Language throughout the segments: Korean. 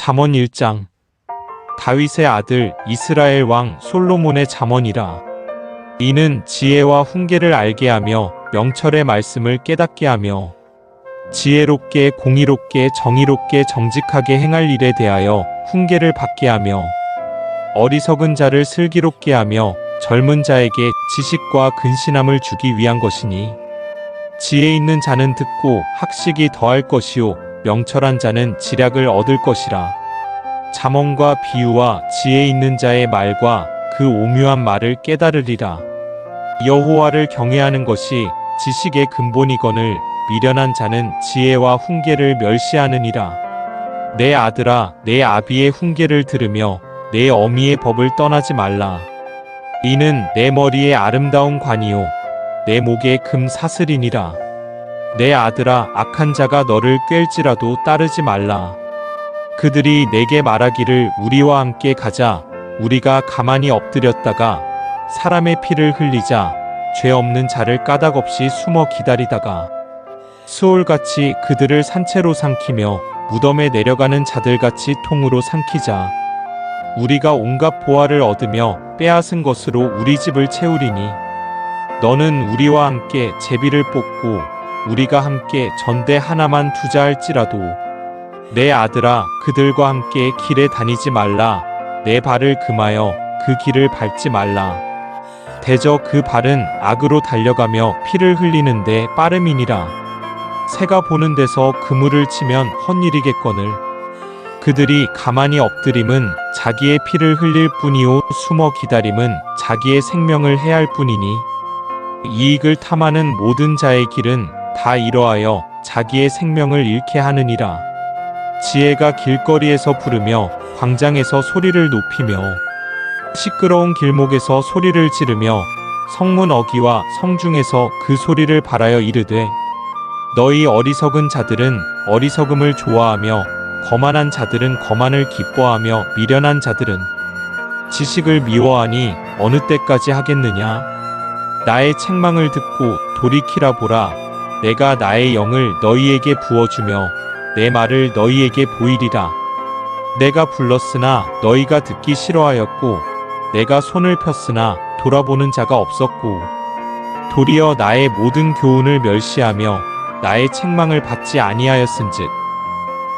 잠언 1장. 다윗의 아들 이스라엘 왕 솔로몬의 잠언이라. 이는 지혜와 훈계를 알게 하며 명철의 말씀을 깨닫게 하며 지혜롭게 공의롭게 정의롭게 정직하게 행할 일에 대하여 훈계를 받게 하며 어리석은 자를 슬기롭게 하며 젊은 자에게 지식과 근신함을 주기 위한 것이니 지혜 있는 자는 듣고 학식이 더할 것이요 명철한 자는 지략을 얻을 것이라. 잠언과 비유와 지혜 있는 자의 말과 그 오묘한 말을 깨달으리라. 여호와를 경외하는 것이 지식의 근본이거늘 미련한 자는 지혜와 훈계를 멸시하느니라. 내 아들아, 내 아비의 훈계를 들으며 내 어미의 법을 떠나지 말라. 이는 내 머리에 아름다운 관이요 내 목에 금 사슬이니라. 내 아들아, 악한 자가 너를 꿰을지라도 따르지 말라. 그들이 내게 말하기를 우리와 함께 가자. 우리가 가만히 엎드렸다가 사람의 피를 흘리자. 죄 없는 자를 까닭없이 숨어 기다리다가 수올같이 그들을 산채로 삼키며 무덤에 내려가는 자들같이 통으로 삼키자. 우리가 온갖 보화를 얻으며 빼앗은 것으로 우리 집을 채우리니 너는 우리와 함께 제비를 뽑고 우리가 함께 전대 하나만 투자할지라도 내 아들아, 그들과 함께 길에 다니지 말라. 내 발을 금하여 그 길을 밟지 말라. 대저 그 발은 악으로 달려가며 피를 흘리는데 빠름이니라. 새가 보는 데서 그물을 치면 헛일이겠거늘. 그들이 가만히 엎드림은 자기의 피를 흘릴 뿐이요 숨어 기다림은 자기의 생명을 해할 뿐이니 이익을 탐하는 모든 자의 길은 다 이러하여 자기의 생명을 잃게 하느니라. 지혜가 길거리에서 부르며 광장에서 소리를 높이며 시끄러운 길목에서 소리를 지르며 성문 어귀와 성중에서 그 소리를 발하여 이르되 너희 어리석은 자들은 어리석음을 좋아하며 거만한 자들은 거만을 기뻐하며 미련한 자들은 지식을 미워하니 어느 때까지 하겠느냐. 나의 책망을 듣고 돌이키라 보라. 내가 나의 영을 너희에게 부어주며 내 말을 너희에게 보이리라. 내가 불렀으나 너희가 듣기 싫어하였고 내가 손을 폈으나 돌아보는 자가 없었고 도리어 나의 모든 교훈을 멸시하며 나의 책망을 받지 아니하였은즉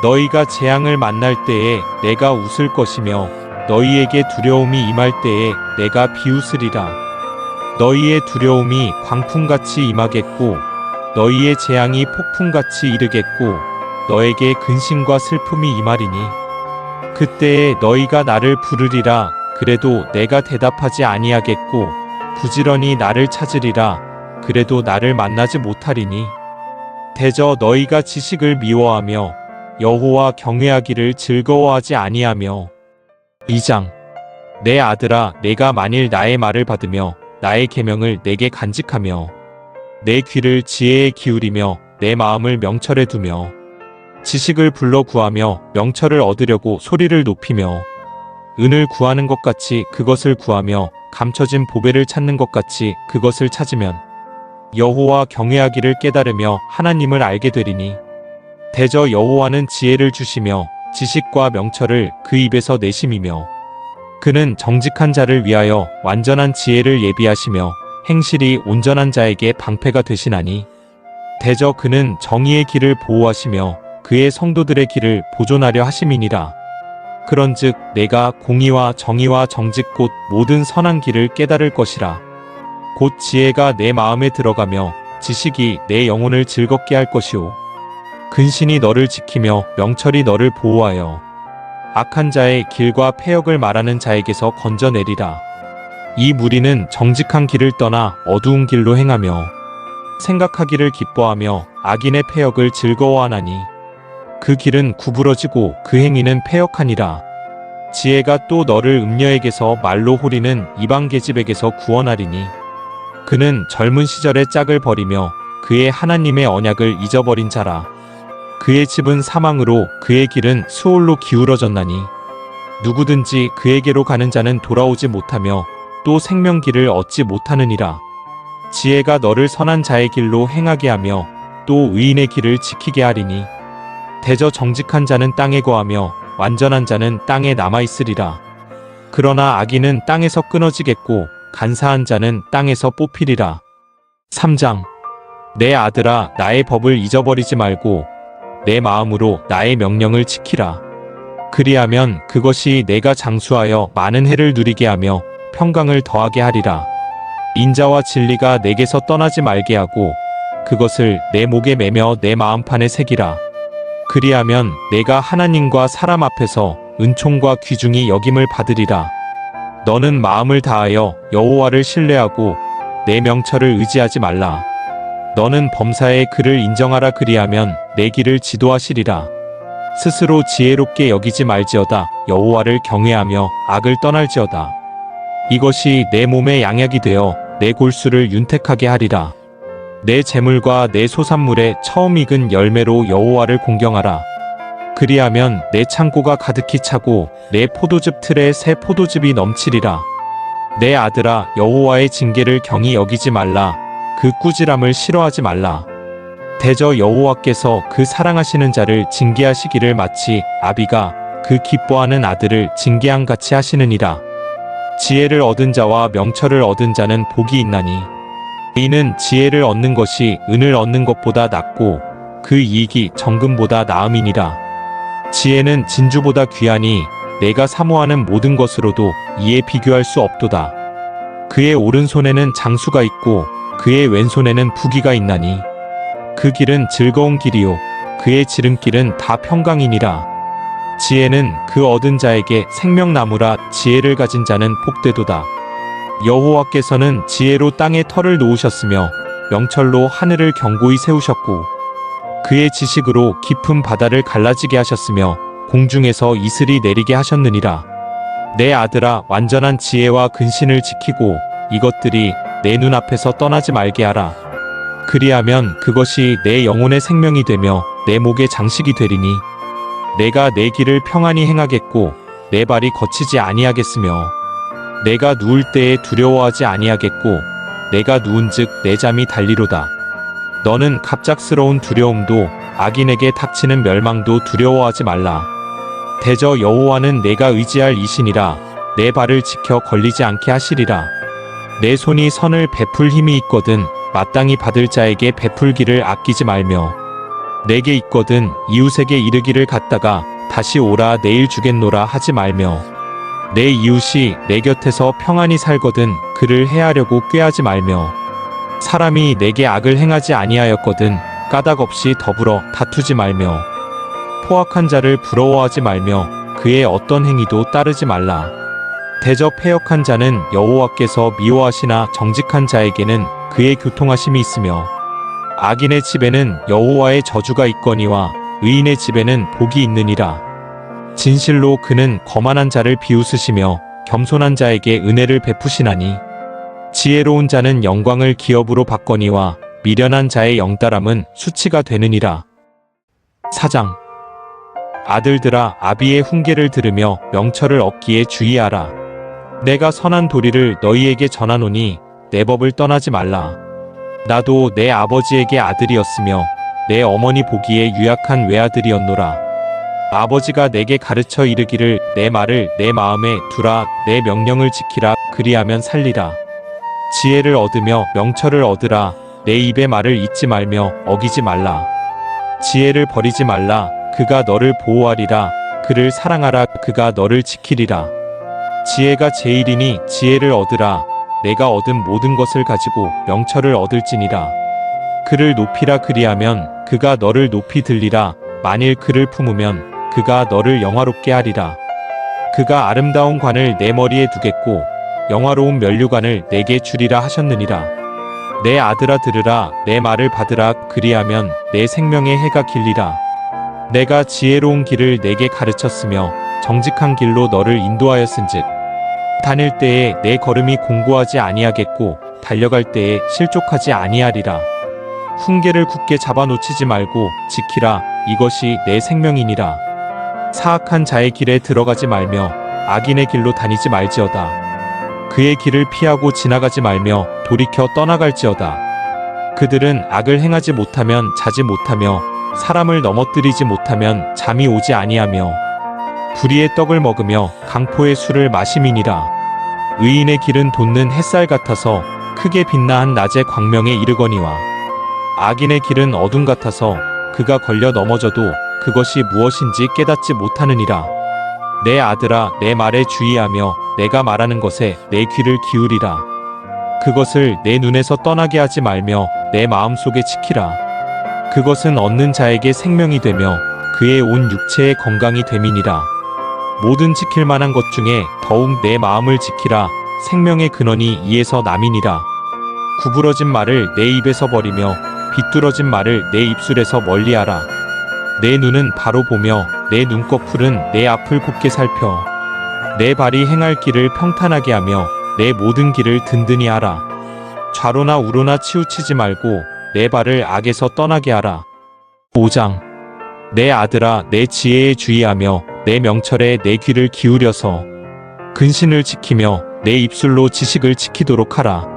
너희가 재앙을 만날 때에 내가 웃을 것이며 너희에게 두려움이 임할 때에 내가 비웃으리라. 너희의 두려움이 광풍같이 임하겠고 너희의 재앙이 폭풍같이 이르겠고 너에게 근심과 슬픔이 임하리니 그때에 너희가 나를 부르리라. 그래도 내가 대답하지 아니하겠고 부지런히 나를 찾으리라. 그래도 나를 만나지 못하리니 대저 너희가 지식을 미워하며 여호와 경외하기를 즐거워하지 아니하며. 2장. 내 아들아, 내가 만일 나의 말을 받으며 나의 계명을 내게 간직하며 내 귀를 지혜에 기울이며 내 마음을 명철에 두며 지식을 불러 구하며 명철을 얻으려고 소리를 높이며 은을 구하는 것 같이 그것을 구하며 감춰진 보배를 찾는 것 같이 그것을 찾으면 여호와 경외하기를 깨달으며 하나님을 알게 되리니 대저 여호와는 지혜를 주시며 지식과 명철을 그 입에서 내심이며 그는 정직한 자를 위하여 완전한 지혜를 예비하시며 행실이 온전한 자에게 방패가 되시나니 대저 그는 정의의 길을 보호하시며 그의 성도들의 길을 보존하려 하심이니라. 그런즉 내가 공의와 정의와 정직 곧 모든 선한 길을 깨달을 것이라. 곧 지혜가 내 마음에 들어가며 지식이 내 영혼을 즐겁게 할 것이오. 근신이 너를 지키며 명철이 너를 보호하여 악한 자의 길과 패역을 말하는 자에게서 건져내리라. 이 무리는 정직한 길을 떠나 어두운 길로 행하며 생각하기를 기뻐하며 악인의 패역을 즐거워하나니 그 길은 구부러지고 그 행위는 패역하니라. 지혜가 또 너를 음녀에게서 말로 호리는 이방 계집에게서 구원하리니 그는 젊은 시절의 짝을 버리며 그의 하나님의 언약을 잊어버린 자라. 그의 집은 사망으로 그의 길은 수올로 기울어졌나니 누구든지 그에게로 가는 자는 돌아오지 못하며 또 생명길을 얻지 못하느니라. 지혜가 너를 선한 자의 길로 행하게 하며 또 의인의 길을 지키게 하리니 대저 정직한 자는 땅에 거하며 완전한 자는 땅에 남아있으리라. 그러나 악인은 땅에서 끊어지겠고 간사한 자는 땅에서 뽑히리라. 3장. 내 아들아, 나의 법을 잊어버리지 말고 내 마음으로 나의 명령을 지키라. 그리하면 그것이 내가 장수하여 많은 해를 누리게 하며 평강을 더하게 하리라. 인자와 진리가 내게서 떠나지 말게 하고 그것을 내 목에 매며 내 마음판에 새기라. 그리하면 내가 하나님과 사람 앞에서 은총과 귀중히 여김을 받으리라. 너는 마음을 다하여 여호와를 신뢰하고 내 명철을 의지하지 말라. 너는 범사의 그를 인정하라. 그리하면 내 길을 지도하시리라. 스스로 지혜롭게 여기지 말지어다. 여호와를 경외하며 악을 떠날지어다. 이것이 내 몸의 양약이 되어 내 골수를 윤택하게 하리라. 내 재물과 내 소산물에 처음 익은 열매로 여호와를 공경하라. 그리하면 내 창고가 가득히 차고 내 포도즙 틀에 새 포도즙이 넘치리라. 내 아들아, 여호와의 징계를 경히 여기지 말라. 그 꾸지람을 싫어하지 말라. 대저 여호와께서 그 사랑하시는 자를 징계하시기를 마치 아비가 그 기뻐하는 아들을 징계한 같이 하시느니라. 지혜를 얻은 자와 명철을 얻은 자는 복이 있나니 이는 지혜를 얻는 것이 은을 얻는 것보다 낫고 그 이익이 정금보다 나음이니라. 지혜는 진주보다 귀하니 내가 사모하는 모든 것으로도 이에 비교할 수 없도다. 그의 오른손에는 장수가 있고 그의 왼손에는 부귀가 있나니 그 길은 즐거운 길이요 그의 지름길은 다 평강이니라. 지혜는 그 얻은 자에게 생명나무라. 지혜를 가진 자는 복되도다. 여호와께서는 지혜로 땅에 터를 놓으셨으며 명철로 하늘을 견고히 세우셨고 그의 지식으로 깊은 바다를 갈라지게 하셨으며 공중에서 이슬이 내리게 하셨느니라. 내 아들아, 완전한 지혜와 근신을 지키고 이것들이 내 눈앞에서 떠나지 말게 하라. 그리하면 그것이 내 영혼의 생명이 되며 내 목의 장식이 되리니 내가 내 길을 평안히 행하겠고 내 발이 거치지 아니하겠으며 내가 누울 때에 두려워하지 아니하겠고 내가 누운즉 내 잠이 달리로다. 너는 갑작스러운 두려움도 악인에게 닥치는 멸망도 두려워하지 말라. 대저 여호와는 내가 의지할 이신이라. 내 발을 지켜 걸리지 않게 하시리라. 내 손이 선을 베풀 힘이 있거든 마땅히 받을 자에게 베풀기를 아끼지 말며 내게 있거든 이웃에게 이르기를 갖다가 다시 오라 내일 주겠노라 하지 말며 내 이웃이 내 곁에서 평안히 살거든 그를 해하려고 꾀하지 말며 사람이 내게 악을 행하지 아니하였거든 까닭 없이 더불어 다투지 말며 포악한 자를 부러워하지 말며 그의 어떤 행위도 따르지 말라. 대저 패역한 자는 여호와께서 미워하시나 정직한 자에게는 그의 교통하심이 있으며 악인의 집에는 여호와의 저주가 있거니와 의인의 집에는 복이 있느니라. 진실로 그는 거만한 자를 비웃으시며 겸손한 자에게 은혜를 베푸시나니 지혜로운 자는 영광을 기업으로 받거니와 미련한 자의 영따람은 수치가 되느니라. 4장. 아들들아, 아비의 훈계를 들으며 명철을 얻기에 주의하라. 내가 선한 도리를 너희에게 전하노니 내 법을 떠나지 말라. 나도 내 아버지에게 아들이었으며 내 어머니 보기에 유약한 외아들이었노라. 아버지가 내게 가르쳐 이르기를 내 말을 내 마음에 두라. 내 명령을 지키라. 그리하면 살리라. 지혜를 얻으며 명철을 얻으라. 내 입의 말을 잊지 말며 어기지 말라. 지혜를 버리지 말라. 그가 너를 보호하리라. 그를 사랑하라. 그가 너를 지키리라. 지혜가 제일이니 지혜를 얻으라. 내가 얻은 모든 것을 가지고 명철을 얻을지니라. 그를 높이라. 그리하면 그가 너를 높이 들리라. 만일 그를 품으면 그가 너를 영화롭게 하리라. 그가 아름다운 관을 내 머리에 두겠고 영화로운 면류관을 내게 주리라 하셨느니라. 내 아들아, 들으라. 내 말을 받으라. 그리하면 내 생명의 해가 길리라. 내가 지혜로운 길을 내게 가르쳤으며 정직한 길로 너를 인도하였은즉 다닐 때에 내 걸음이 공고하지 아니하겠고 달려갈 때에 실족하지 아니하리라. 훈계를 굳게 잡아놓치지 말고 지키라. 이것이 내 생명이니라. 사악한 자의 길에 들어가지 말며 악인의 길로 다니지 말지어다. 그의 길을 피하고 지나가지 말며 돌이켜 떠나갈지어다. 그들은 악을 행하지 못하면 자지 못하며 사람을 넘어뜨리지 못하면 잠이 오지 아니하며 불의의 떡을 먹으며 강포의 술을 마심이니라. 의인의 길은 돋는 햇살 같아서 크게 빛나 한 낮의 광명에 이르거니와 악인의 길은 어둠 같아서 그가 걸려 넘어져도 그것이 무엇인지 깨닫지 못하느니라. 내 아들아, 내 말에 주의하며 내가 말하는 것에 내 귀를 기울이라. 그것을 내 눈에서 떠나게 하지 말며 내 마음속에 지키라. 그것은 얻는 자에게 생명이 되며 그의 온 육체의 건강이 됨이니라. 모든 지킬 만한 것 중에 더욱 내 마음을 지키라. 생명의 근원이 이에서 남이니라. 구부러진 말을 내 입에서 버리며 비뚤어진 말을 내 입술에서 멀리하라. 내 눈은 바로 보며 내 눈꺼풀은 내 앞을 곱게 살펴. 내 발이 행할 길을 평탄하게 하며 내 모든 길을 든든히 하라. 좌로나 우로나 치우치지 말고 내 발을 악에서 떠나게 하라. 5장. 내 아들아, 내 지혜에 주의하며 내 명철에 내 귀를 기울여서 근신을 지키며 내 입술로 지식을 지키도록 하라.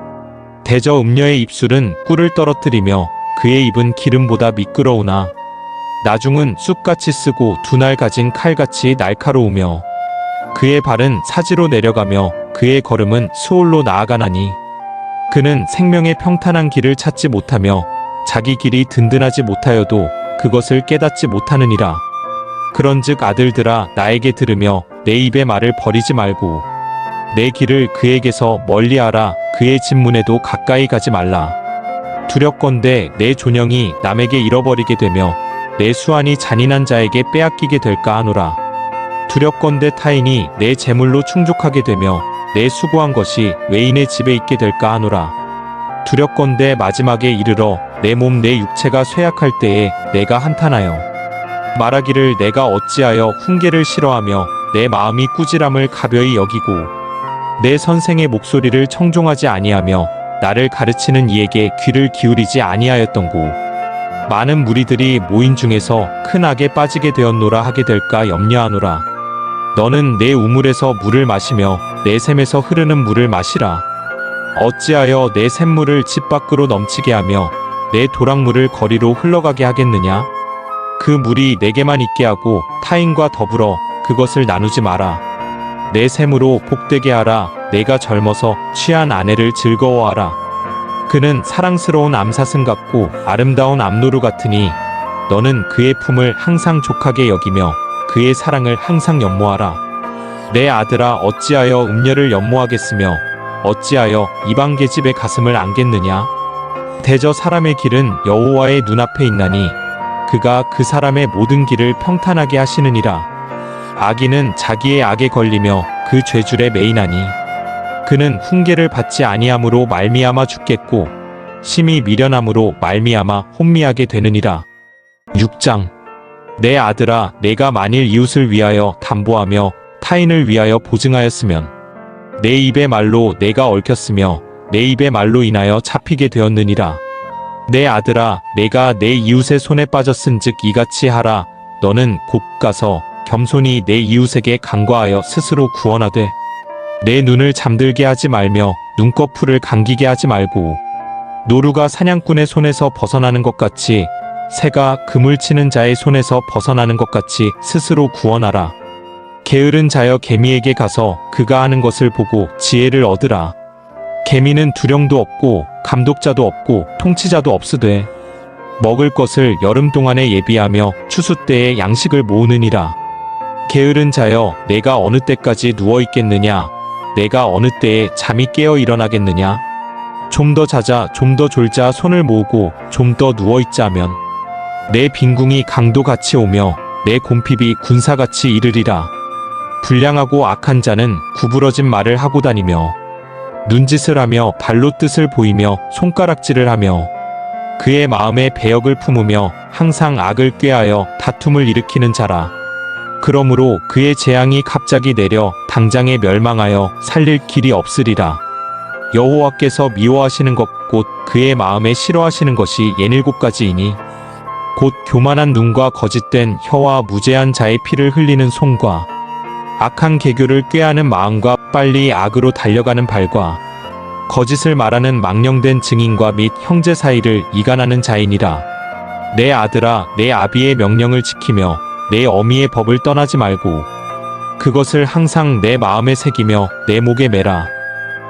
대저 음녀의 입술은 꿀을 떨어뜨리며 그의 입은 기름보다 미끄러우나 나중은 쑥같이 쓰고 두 날 가진 칼같이 날카로우며 그의 발은 사지로 내려가며 그의 걸음은 수올로 나아가나니 그는 생명의 평탄한 길을 찾지 못하며 자기 길이 든든하지 못하여도 그것을 깨닫지 못하느니라. 그런즉 아들들아, 나에게 들으며 내 입의 말을 버리지 말고 내 길을 그에게서 멀리하라. 그의 집문에도 가까이 가지 말라. 두렵건대 내 존영이 남에게 잃어버리게 되며 내 수완이 잔인한 자에게 빼앗기게 될까 하노라. 두렵건대 타인이 내 재물로 충족하게 되며 내 수고한 것이 외인의 집에 있게 될까 하노라. 두렵건대 마지막에 이르러 내 몸 내 육체가 쇠약할 때에 내가 한탄하여 말하기를 내가 어찌하여 훈계를 싫어하며 내 마음이 꾸지람을 가벼이 여기고 내 선생의 목소리를 청종하지 아니하며 나를 가르치는 이에게 귀를 기울이지 아니하였던고. 많은 무리들이 모인 중에서 큰 악에 빠지게 되었노라 하게 될까 염려하노라. 너는 내 우물에서 물을 마시며 내 샘에서 흐르는 물을 마시라. 어찌하여 내 샘물을 집 밖으로 넘치게 하며 내 도랑물을 거리로 흘러가게 하겠느냐? 그 물이 내게만 있게 하고 타인과 더불어 그것을 나누지 마라. 내 샘으로 복되게 하라. 내가 젊어서 취한 아내를 즐거워하라. 그는 사랑스러운 암사슴 같고 아름다운 암노루 같으니 너는 그의 품을 항상 족하게 여기며 그의 사랑을 항상 연모하라. 내 아들아, 어찌하여 음녀를 연모하겠으며 어찌하여 이방 계집의 가슴을 안겠느냐? 대저 사람의 길은 여호와의 눈앞에 있나니 그가 그 사람의 모든 길을 평탄하게 하시느니라. 악인은 자기의 악에 걸리며 그 죄줄에 매이나니 그는 훈계를 받지 아니함으로 말미암아 죽겠고 심히 미련함으로 말미암아 혼미하게 되느니라. 6장. 내 아들아, 내가 만일 이웃을 위하여 담보하며 타인을 위하여 보증하였으면 내 입의 말로 내가 얽혔으며 내 입의 말로 인하여 잡히게 되었느니라. 내 아들아, 내가 내 이웃의 손에 빠졌은즉 이같이 하라. 너는 곧 가서 겸손히 내 이웃에게 간과하여 스스로 구원하되 내 눈을 잠들게 하지 말며 눈꺼풀을 감기게 하지 말고 노루가 사냥꾼의 손에서 벗어나는 것 같이 새가 그물 치는 자의 손에서 벗어나는 것 같이 스스로 구원하라. 게으른 자여 개미에게 가서 그가 하는 것을 보고 지혜를 얻으라. 개미는 두령도 없고 감독자도 없고 통치자도 없으되 먹을 것을 여름 동안에 예비하며 추수 때에 양식을 모으느니라. 게으른 자여, 내가 어느 때까지 누워 있겠느냐? 내가 어느 때에 잠이 깨어 일어나겠느냐? 좀 더 자자, 좀 더 졸자. 손을 모으고 좀 더 누워 있자면 내 빈궁이 강도같이 오며 내 곰핍이 군사같이 이르리라. 불량하고 악한 자는 구부러진 말을 하고 다니며 눈짓을 하며 발로 뜻을 보이며 손가락질을 하며 그의 마음에 배역을 품으며 항상 악을 꾀하여 다툼을 일으키는 자라. 그러므로 그의 재앙이 갑자기 내려 당장에 멸망하여 살릴 길이 없으리라. 여호와께서 미워하시는 것 곧 그의 마음에 싫어하시는 것이 67가지이니 곧 교만한 눈과 거짓된 혀와 무죄한 자의 피를 흘리는 손과 악한 계교를 꾀하는 마음과 빨리 악으로 달려가는 발과 거짓을 말하는 망령된 증인과 및 형제 사이를 이간하는 자이니라. 내 아들아, 내 아비의 명령을 지키며 내 어미의 법을 떠나지 말고 그것을 항상 내 마음에 새기며 내 목에 매라.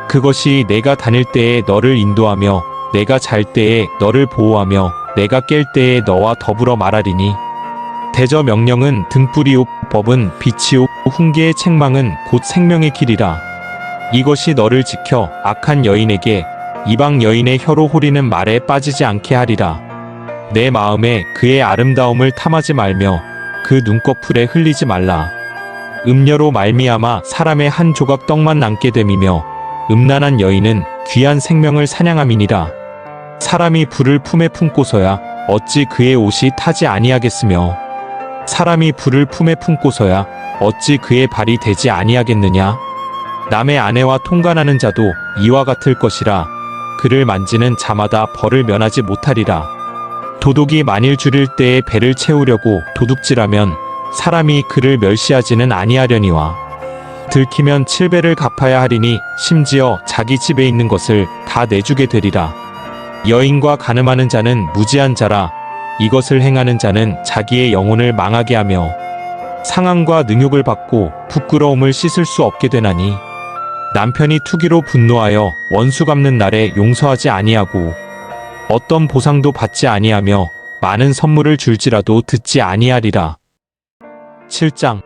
그것이 내가 다닐 때에 너를 인도하며 내가 잘 때에 너를 보호하며 내가 깰 때에 너와 더불어 말하리니. 대저 명령은 등불이요 법은 빛이요 훈계의 책망은 곧 생명의 길이라. 이것이 너를 지켜 악한 여인에게 이방 여인의 혀로 호리는 말에 빠지지 않게 하리라. 내 마음에 그의 아름다움을 탐하지 말며 그 눈꺼풀에 흘리지 말라. 음녀로 말미암아 사람의 한 조각 떡만 남게 됨이며 음란한 여인은 귀한 생명을 사냥함이니라. 사람이 불을 품에 품고서야 어찌 그의 옷이 타지 아니하겠으며 사람이 불을 품에 품고서야 어찌 그의 발이 되지 아니하겠느냐. 남의 아내와 통간하는 자도 이와 같을 것이라. 그를 만지는 자마다 벌을 면하지 못하리라. 도둑이 만일 줄일 때에 배를 채우려고 도둑질하면 사람이 그를 멸시하지는 아니하려니와 들키면 7배를 갚아야 하리니 심지어 자기 집에 있는 것을 다 내주게 되리라. 여인과 간음하는 자는 무지한 자라. 이것을 행하는 자는 자기의 영혼을 망하게 하며 상함과 능욕을 받고 부끄러움을 씻을 수 없게 되나니. 남편이 투기로 분노하여 원수 갚는 날에 용서하지 아니하고 어떤 보상도 받지 아니하며 많은 선물을 줄지라도 듣지 아니하리라. 7장.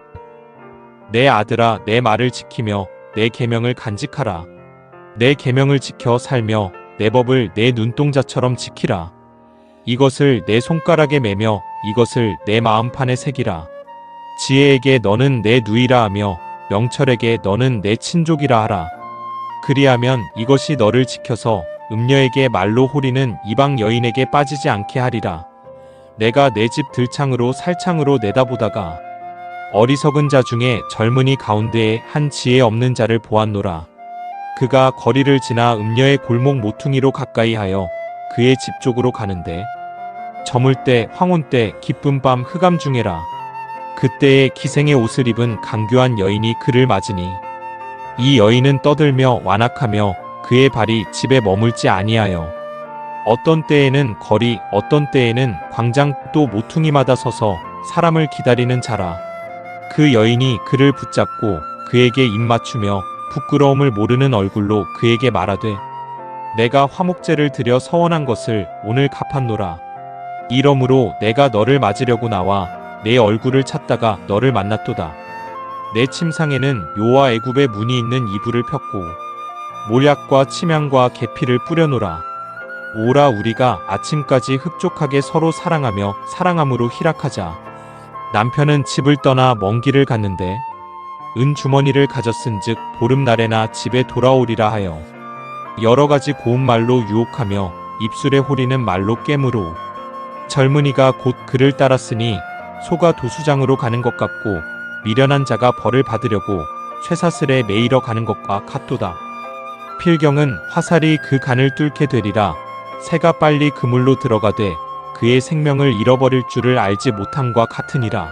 내 아들아, 내 말을 지키며 내 계명을 간직하라. 내 계명을 지켜 살며 내 법을 내 눈동자처럼 지키라. 이것을 내 손가락에 매며 이것을 내 마음판에 새기라. 지혜에게 너는 내 누이라 하며 명철에게 너는 내 친족이라 하라. 그리하면 이것이 너를 지켜서 음녀에게 말로 호리는 이방 여인에게 빠지지 않게 하리라. 내가 내 집 들창으로 살창으로 내다보다가 어리석은 자 중에 젊은이 가운데에 한 지혜 없는 자를 보았노라. 그가 거리를 지나 음녀의 골목 모퉁이로 가까이 하여 그의 집 쪽으로 가는데 저물 때 황혼 때 기쁜 밤 흑암 중에라. 그때에 기생의 옷을 입은 강교한 여인이 그를 맞으니 이 여인은 떠들며 완악하며 그의 발이 집에 머물지 아니하여 어떤 때에는 거리 어떤 때에는 광장 또 모퉁이마다 서서 사람을 기다리는 자라. 그 여인이 그를 붙잡고 그에게 입맞추며 부끄러움을 모르는 얼굴로 그에게 말하되 내가 화목제를 드려 서원한 것을 오늘 갚았노라. 이러므로 내가 너를 맞으려고 나와 내 얼굴을 찾다가 너를 만났도다. 내 침상에는 요와 애굽의 문이 있는 이불을 폈고 모략과 침향과 계피를 뿌려놓으라. 오라 우리가 아침까지 흡족하게 서로 사랑하며 사랑함으로 희락하자. 남편은 집을 떠나 먼 길을 갔는데 은 주머니를 가졌은즉 보름날에나 집에 돌아오리라 하여 여러 가지 고운 말로 유혹하며 입술에 호리는 말로 깨물어. 젊은이가 곧 그를 따랐으니 소가 도수장으로 가는 것 같고 미련한 자가 벌을 받으려고 쇠사슬에 매이러 가는 것과 같도다. 필경은 화살이 그 간을 뚫게 되리라. 새가 빨리 그물로 들어가되 그의 생명을 잃어버릴 줄을 알지 못함과 같으니라.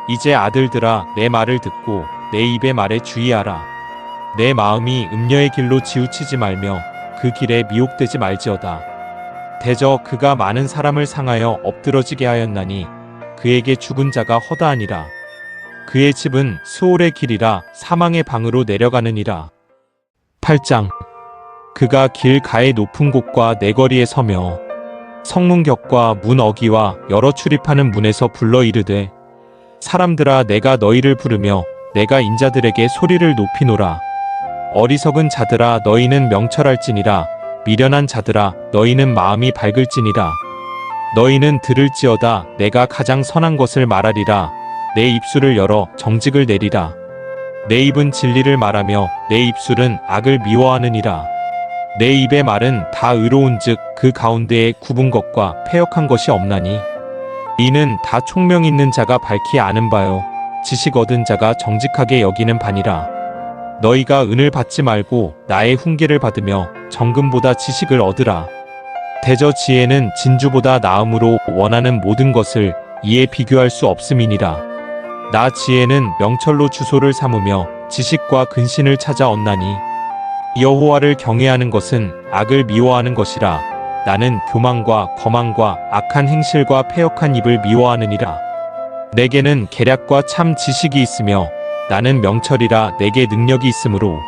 이제 아들들아, 내 말을 듣고 내 입의 말에 주의하라. 내 마음이 음녀의 길로 지우치지 말며 그 길에 미혹되지 말지어다. 대저 그가 많은 사람을 상하여 엎드러지게 하였나니 그에게 죽은 자가 허다하니라. 그의 집은 스올의 길이라 사망의 방으로 내려가느니라. 8장. 그가 길 가의 높은 곳과 내거리에 서며 성문 격과 문 어기와 여러 출입하는 문에서 불러 이르되 사람들아, 내가 너희를 부르며 내가 인자들에게 소리를 높이노라. 어리석은 자들아, 너희는 명철할지니라. 미련한 자들아, 너희는 마음이 밝을지니라. 너희는 들을지어다. 내가 가장 선한 것을 말하리라. 내 입술을 열어 정직을 내리라. 내 입은 진리를 말하며 내 입술은 악을 미워하느니라. 내 입의 말은 다 의로운즉 그 가운데에 굽은 것과 패역한 것이 없나니 이는 다 총명 있는 자가 밝히 아는 바요 지식 얻은 자가 정직하게 여기는 바니라. 너희가 은을 받지 말고 나의 훈계를 받으며 정금보다 지식을 얻으라. 대저 지혜는 진주보다 나음으로 원하는 모든 것을 이에 비교할 수 없음이니라. 나 지혜는 명철로 주소를 삼으며 지식과 근신을 찾아 얻나니 여호와를 경외하는 것은 악을 미워하는 것이라. 나는 교만과 거만과 악한 행실과 패역한 입을 미워하느니라. 내게는 계략과 참 지식이 있으며 나는 명철이라 내게 능력이 있으므로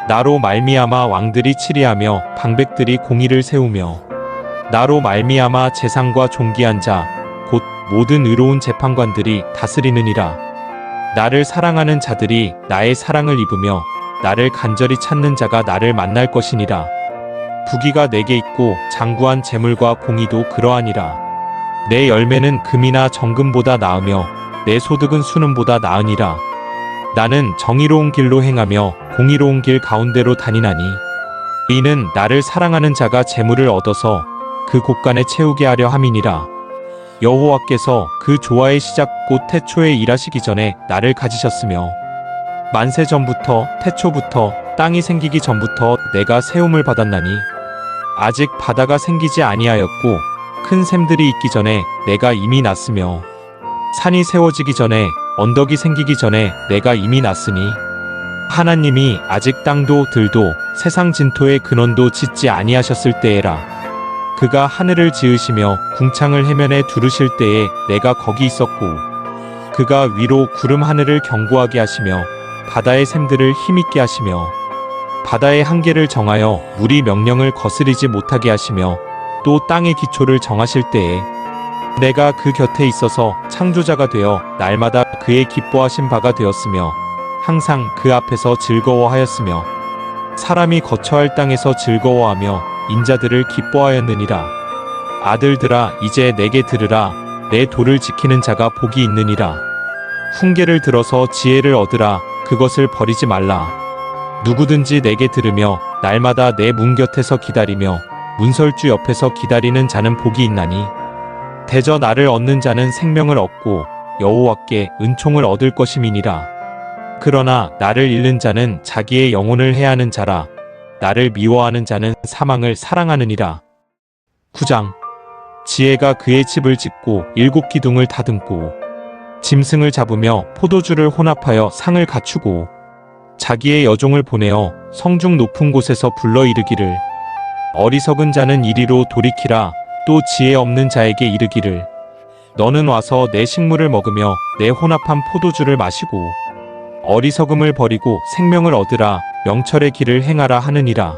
나로 말미암아 왕들이 치리하며 방백들이 공의를 세우며 나로 말미암아 재상과 존귀한 자 곧 모든 의로운 재판관들이 다스리느니라. 나를 사랑하는 자들이 나의 사랑을 입으며 나를 간절히 찾는 자가 나를 만날 것이니라. 부귀가 내게 있고 장구한 재물과 공의도 그러하니라. 내 열매는 금이나 정금보다 나으며 내 소득은 수는보다 나으니라. 나는 정의로운 길로 행하며 공의로운 길 가운데로 다니나니 이는 나를 사랑하는 자가 재물을 얻어서 그 곳간에 채우게 하려 함이니라. 여호와께서 그 조화의 시작 곧 태초에 일하시기 전에 나를 가지셨으며 만세 전부터 태초부터 땅이 생기기 전부터 내가 세움을 받았나니 아직 바다가 생기지 아니하였고 큰 샘들이 있기 전에 내가 이미 났으며 산이 세워지기 전에 언덕이 생기기 전에 내가 이미 났으니 하나님이 아직 땅도 들도 세상 진토의 근원도 짓지 아니하셨을 때에라. 그가 하늘을 지으시며 궁창을 해면에 두르실 때에 내가 거기 있었고 그가 위로 구름 하늘을 견고하게 하시며 바다의 샘들을 힘있게 하시며 바다의 한계를 정하여 물이 명령을 거스리지 못하게 하시며 또 땅의 기초를 정하실 때에 내가 그 곁에 있어서 창조자가 되어 날마다 그의 기뻐하신 바가 되었으며 항상 그 앞에서 즐거워하였으며 사람이 거처할 땅에서 즐거워하며 인자들을 기뻐하였느니라. 아들들아 이제 내게 들으라. 내 도를 지키는 자가 복이 있느니라. 훈계를 들어서 지혜를 얻으라. 그것을 버리지 말라. 누구든지 내게 들으며 날마다 내 문 곁에서 기다리며 문설주 옆에서 기다리는 자는 복이 있나니 대저 나를 얻는 자는 생명을 얻고 여호와께 은총을 얻을 것임이니라. 그러나 나를 잃는 자는 자기의 영혼을 해하는 자라. 나를 미워하는 자는 사망을 사랑하느니라. 9장. 지혜가 그의 집을 짓고 7 기둥을 다듬고 짐승을 잡으며 포도주를 혼합하여 상을 갖추고 자기의 여종을 보내어 성중 높은 곳에서 불러 이르기를 어리석은 자는 이리로 돌이키라. 또 지혜 없는 자에게 이르기를 너는 와서 내 식물을 먹으며 내 혼합한 포도주를 마시고 어리석음을 버리고 생명을 얻으라. 명철의 길을 행하라 하느니라.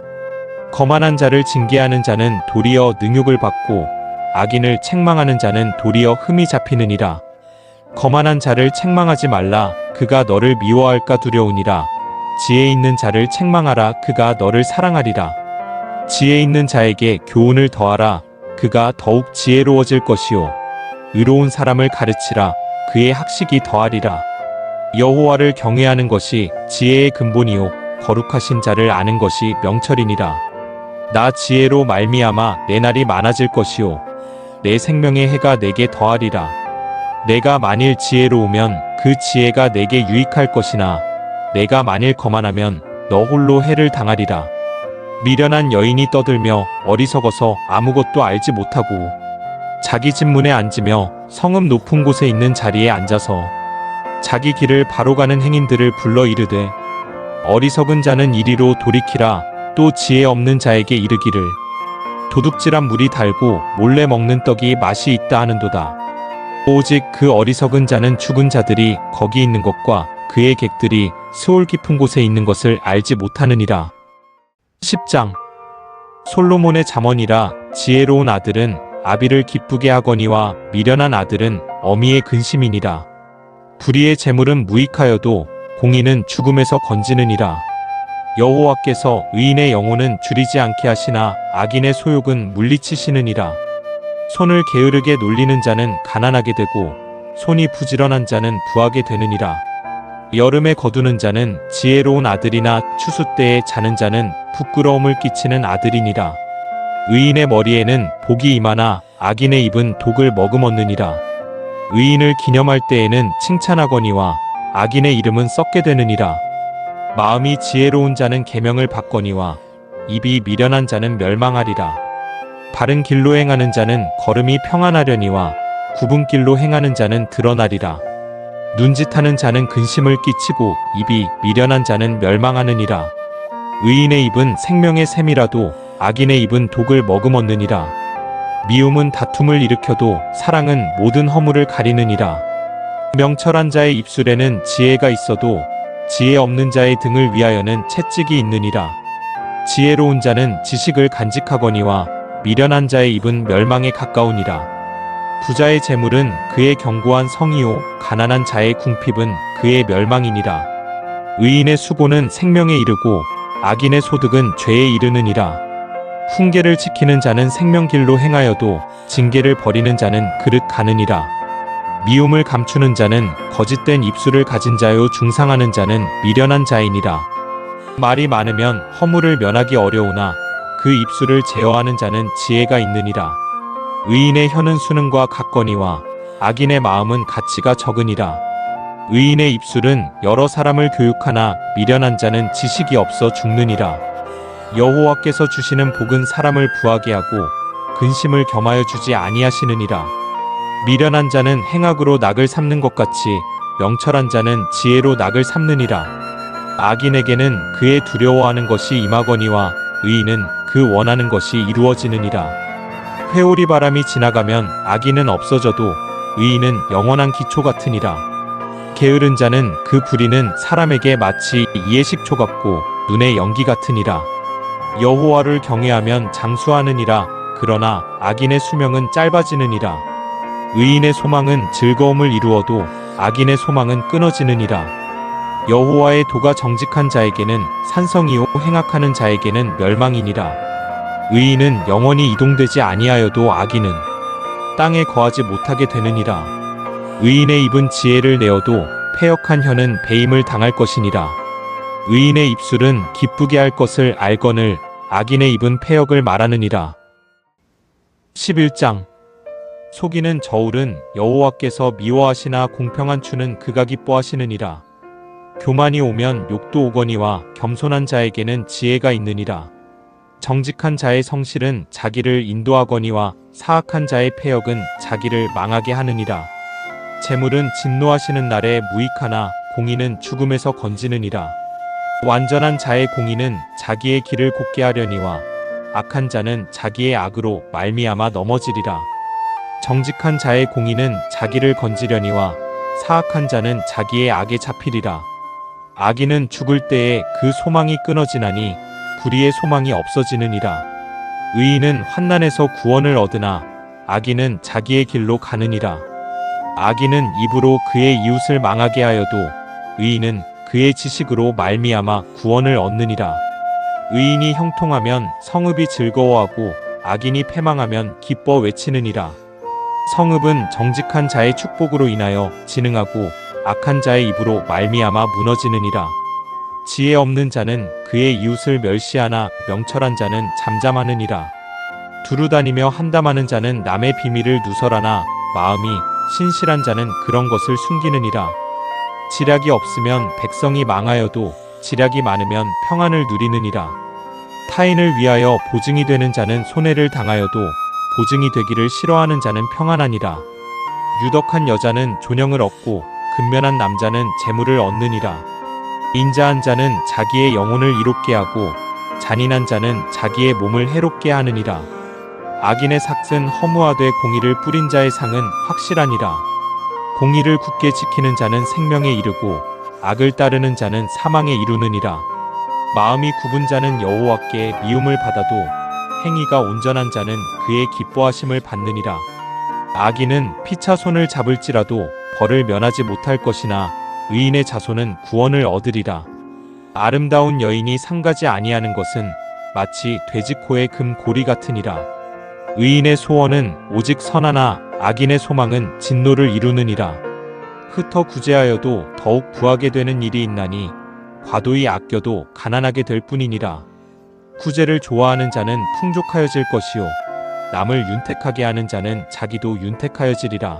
거만한 자를 징계하는 자는 도리어 능욕을 받고 악인을 책망하는 자는 도리어 흠이 잡히느니라. 거만한 자를 책망하지 말라. 그가 너를 미워할까 두려우니라. 지혜 있는 자를 책망하라. 그가 너를 사랑하리라. 지혜 있는 자에게 교훈을 더하라. 그가 더욱 지혜로워질 것이요 의로운 사람을 가르치라. 그의 학식이 더하리라. 여호와를 경외하는 것이 지혜의 근본이요 거룩하신 자를 아는 것이 명철이니라. 나 지혜로 말미암아 내 날이 많아질 것이요 내 생명의 해가 내게 더하리라. 내가 만일 지혜로우면 그 지혜가 내게 유익할 것이나 내가 만일 거만하면 너 홀로 해를 당하리라. 미련한 여인이 떠들며 어리석어서 아무것도 알지 못하고 자기 집 문에 앉으며 성읍 높은 곳에 있는 자리에 앉아서 자기 길을 바로 가는 행인들을 불러 이르되 어리석은 자는 이리로 돌이키라. 또 지혜 없는 자에게 이르기를 도둑질한 물이 달고 몰래 먹는 떡이 맛이 있다 하는도다. 오직 그 어리석은 자는 죽은 자들이 거기 있는 것과 그의 객들이 스올 깊은 곳에 있는 것을 알지 못하느니라. 10장. 솔로몬의 잠언이라. 지혜로운 아들은 아비를 기쁘게 하거니와 미련한 아들은 어미의 근심이니라. 불의의 재물은 무익하여도 공의는 죽음에서 건지느니라. 여호와께서 의인의 영혼은 줄이지 않게 하시나 악인의 소욕은 물리치시느니라. 손을 게으르게 놀리는 자는 가난하게 되고 손이 부지런한 자는 부하게 되느니라. 여름에 거두는 자는 지혜로운 아들이나 추수 때에 자는 자는 부끄러움을 끼치는 아들이니라. 의인의 머리에는 복이 임하나 악인의 입은 독을 머금었느니라. 의인을 기념할 때에는 칭찬하거니와 악인의 이름은 썩게 되느니라. 마음이 지혜로운 자는 계명을 받거니와 입이 미련한 자는 멸망하리라. 바른 길로 행하는 자는 걸음이 평안하려니와 굽은 길로 행하는 자는 드러나리라. 눈짓하는 자는 근심을 끼치고 입이 미련한 자는 멸망하느니라. 의인의 입은 생명의 샘이라도 악인의 입은 독을 머금었느니라. 미움은 다툼을 일으켜도 사랑은 모든 허물을 가리느니라. 명철한 자의 입술에는 지혜가 있어도 지혜 없는 자의 등을 위하여는 채찍이 있느니라. 지혜로운 자는 지식을 간직하거니와 미련한 자의 입은 멸망에 가까우니라. 부자의 재물은 그의 견고한 성이요 가난한 자의 궁핍은 그의 멸망이니라. 의인의 수고는 생명에 이르고 악인의 소득은 죄에 이르느니라. 훈계를 지키는 자는 생명길로 행하여도 징계를 버리는 자는 그릇 가느니라. 미움을 감추는 자는 거짓된 입술을 가진 자요 중상하는 자는 미련한 자이니라. 말이 많으면 허물을 면하기 어려우나 그 입술을 제어하는 자는 지혜가 있느니라. 의인의 혀는 수능과 같거니와 악인의 마음은 가치가 적으니라. 의인의 입술은 여러 사람을 교육하나 미련한 자는 지식이 없어 죽느니라. 여호와께서 주시는 복은 사람을 부하게 하고 근심을 겸하여 주지 아니하시느니라. 미련한 자는 행악으로 낙을 삼는 것 같이 명철한 자는 지혜로 낙을 삼느니라. 악인에게는 그의 두려워하는 것이 임하거니와 의인은 그 원하는 것이 이루어지느니라. 회오리 바람이 지나가면 악인은 없어져도 의인은 영원한 기초 같으니라. 게으른 자는 그 불의는 사람에게 마치 이해식초 같고 눈의 연기 같으니라. 여호와를 경외하면 장수하느니라. 그러나 악인의 수명은 짧아지느니라. 의인의 소망은 즐거움을 이루어도 악인의 소망은 끊어지느니라. 여호와의 도가 정직한 자에게는 산성이요 행악하는 자에게는 멸망이니라. 의인은 영원히 이동되지 아니하여도 악인은 땅에 거하지 못하게 되느니라. 의인의 입은 지혜를 내어도 패역한 혀는 배임을 당할 것이니라. 의인의 입술은 기쁘게 할 것을 알거늘 악인의 입은 패역을 말하느니라. 11장. 속이는 저울은 여호와께서 미워하시나 공평한 추는 그가 기뻐하시느니라. 교만이 오면 욕도 오거니와 겸손한 자에게는 지혜가 있느니라. 정직한 자의 성실은 자기를 인도하거니와 사악한 자의 패역은 자기를 망하게 하느니라. 재물은 진노하시는 날에 무익하나 공의는 죽음에서 건지느니라. 완전한 자의 공의는 자기의 길을 곧게 하려니와 악한 자는 자기의 악으로 말미암아 넘어지리라. 정직한 자의 공의는 자기를 건지려니와 사악한 자는 자기의 악에 잡히리라. 악인은 죽을 때에 그 소망이 끊어지나니 불의의 소망이 없어지느니라. 의인은 환난에서 구원을 얻으나 악인은 자기의 길로 가느니라. 악인은 입으로 그의 이웃을 망하게 하여도 의인은 그의 지식으로 말미암아 구원을 얻느니라. 의인이 형통하면 성읍이 즐거워하고 악인이 패망하면 기뻐 외치느니라. 성읍은 정직한 자의 축복으로 인하여 진흥하고 악한 자의 입으로 말미암아 무너지느니라. 지혜 없는 자는 그의 이웃을 멸시하나 명철한 자는 잠잠하느니라. 두루다니며 한담하는 자는 남의 비밀을 누설하나 마음이 신실한 자는 그런 것을 숨기느니라. 지략이 없으면 백성이 망하여도 지략이 많으면 평안을 누리느니라. 타인을 위하여 보증이 되는 자는 손해를 당하여도 보증이 되기를 싫어하는 자는 평안하니라. 유덕한 여자는 존영을 얻고 근면한 남자는 재물을 얻느니라. 인자한 자는 자기의 영혼을 이롭게 하고 잔인한 자는 자기의 몸을 해롭게 하느니라. 악인의 삭은 허무하되 공의를 뿌린 자의 상은 확실하니라. 공의를 굳게 지키는 자는 생명에 이르고 악을 따르는 자는 사망에 이르느니라. 마음이 굽은 자는 여호와께 미움을 받아도 행위가 온전한 자는 그의 기뻐하심을 받느니라. 악인은 피차 손을 잡을지라도 벌을 면하지 못할 것이나 의인의 자손은 구원을 얻으리라. 아름다운 여인이 상가지 아니하는 것은 마치 돼지코의 금고리 같으니라. 의인의 소원은 오직 선하나 악인의 소망은 진노를 이루느니라. 흩어 구제하여도 더욱 부하게 되는 일이 있나니 과도히 아껴도 가난하게 될 뿐이니라. 구제를 좋아하는 자는 풍족하여질 것이요 남을 윤택하게 하는 자는 자기도 윤택하여지리라.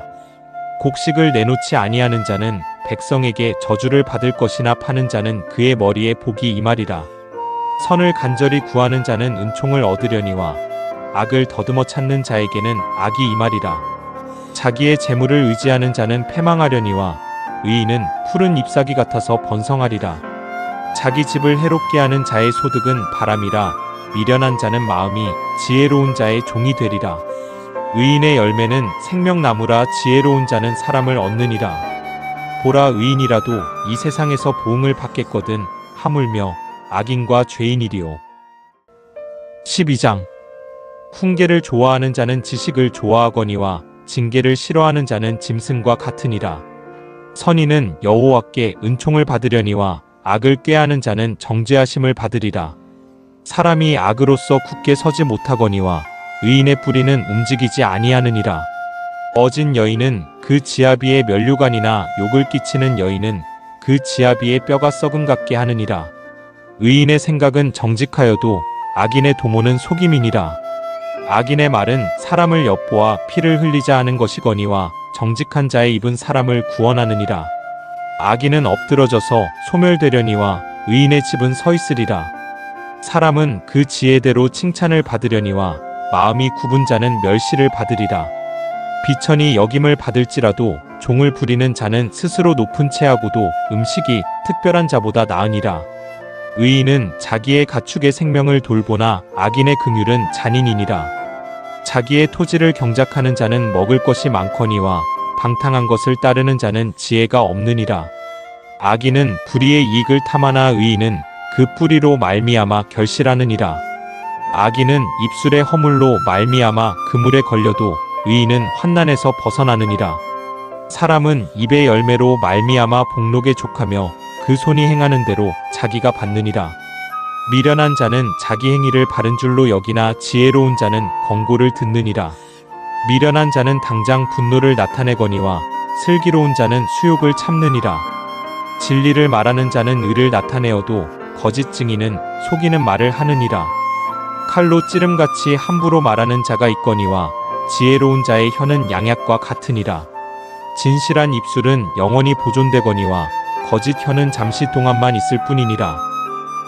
곡식을 내놓지 아니하는 자는 백성에게 저주를 받을 것이나 파는 자는 그의 머리에 복이 임하리라. 선을 간절히 구하는 자는 은총을 얻으려니와 악을 더듬어 찾는 자에게는 악이 임하리라. 자기의 재물을 의지하는 자는 패망하려니와 의인은 푸른 잎사귀 같아서 번성하리라. 자기 집을 해롭게 하는 자의 소득은 바람이라. 미련한 자는 마음이 지혜로운 자의 종이 되리라. 의인의 열매는 생명나무라. 지혜로운 자는 사람을 얻느니라. 보라, 의인이라도 이 세상에서 보응을 받겠거든 하물며 악인과 죄인이리요. 12장. 훈계를 좋아하는 자는 지식을 좋아하거니와 징계를 싫어하는 자는 짐승과 같으니라. 선인은 여호와께 은총을 받으려니와 악을 꾀하는 자는 정죄하심을 받으리라. 사람이 악으로서 굳게 서지 못하거니와 의인의 뿌리는 움직이지 아니하느니라. 어진 여인은 그 지아비의 면류관이나 욕을 끼치는 여인은 그 지아비의 뼈가 썩음 같게 하느니라. 의인의 생각은 정직하여도 악인의 도모는 속임이니라. 악인의 말은 사람을 엿보아 피를 흘리자 하는 것이거니와 정직한 자의 입은 사람을 구원하느니라. 악인은 엎드러져서 소멸되려니와 의인의 집은 서 있으리라. 사람은 그 지혜대로 칭찬을 받으려니와 마음이 굽은 자는 멸시를 받으리라. 비천이 여김을 받을지라도 종을 부리는 자는 스스로 높은 채하고도 음식이 특별한 자보다 나으니라. 의인은 자기의 가축의 생명을 돌보나 악인의 긍휼은 잔인이니라. 자기의 토지를 경작하는 자는 먹을 것이 많거니와 방탕한 것을 따르는 자는 지혜가 없느니라. 악인은 불의의 이익을 탐하나 의인은 그 뿌리로 말미암아 결실하느니라. 악인은 입술의 허물로 말미암아 그물에 걸려도 의인은 환난에서 벗어나느니라. 사람은 입의 열매로 말미암아 복록에 족하며 그 손이 행하는 대로 자기가 받느니라. 미련한 자는 자기 행위를 바른 줄로 여기나 지혜로운 자는 권고를 듣느니라. 미련한 자는 당장 분노를 나타내거니와 슬기로운 자는 수욕을 참느니라. 진리를 말하는 자는 의를 나타내어도 거짓 증인은 속이는 말을 하느니라. 칼로 찌름같이 함부로 말하는 자가 있거니와 지혜로운 자의 혀는 양약과 같으니라. 진실한 입술은 영원히 보존되거니와 거짓 혀는 잠시 동안만 있을 뿐이니라.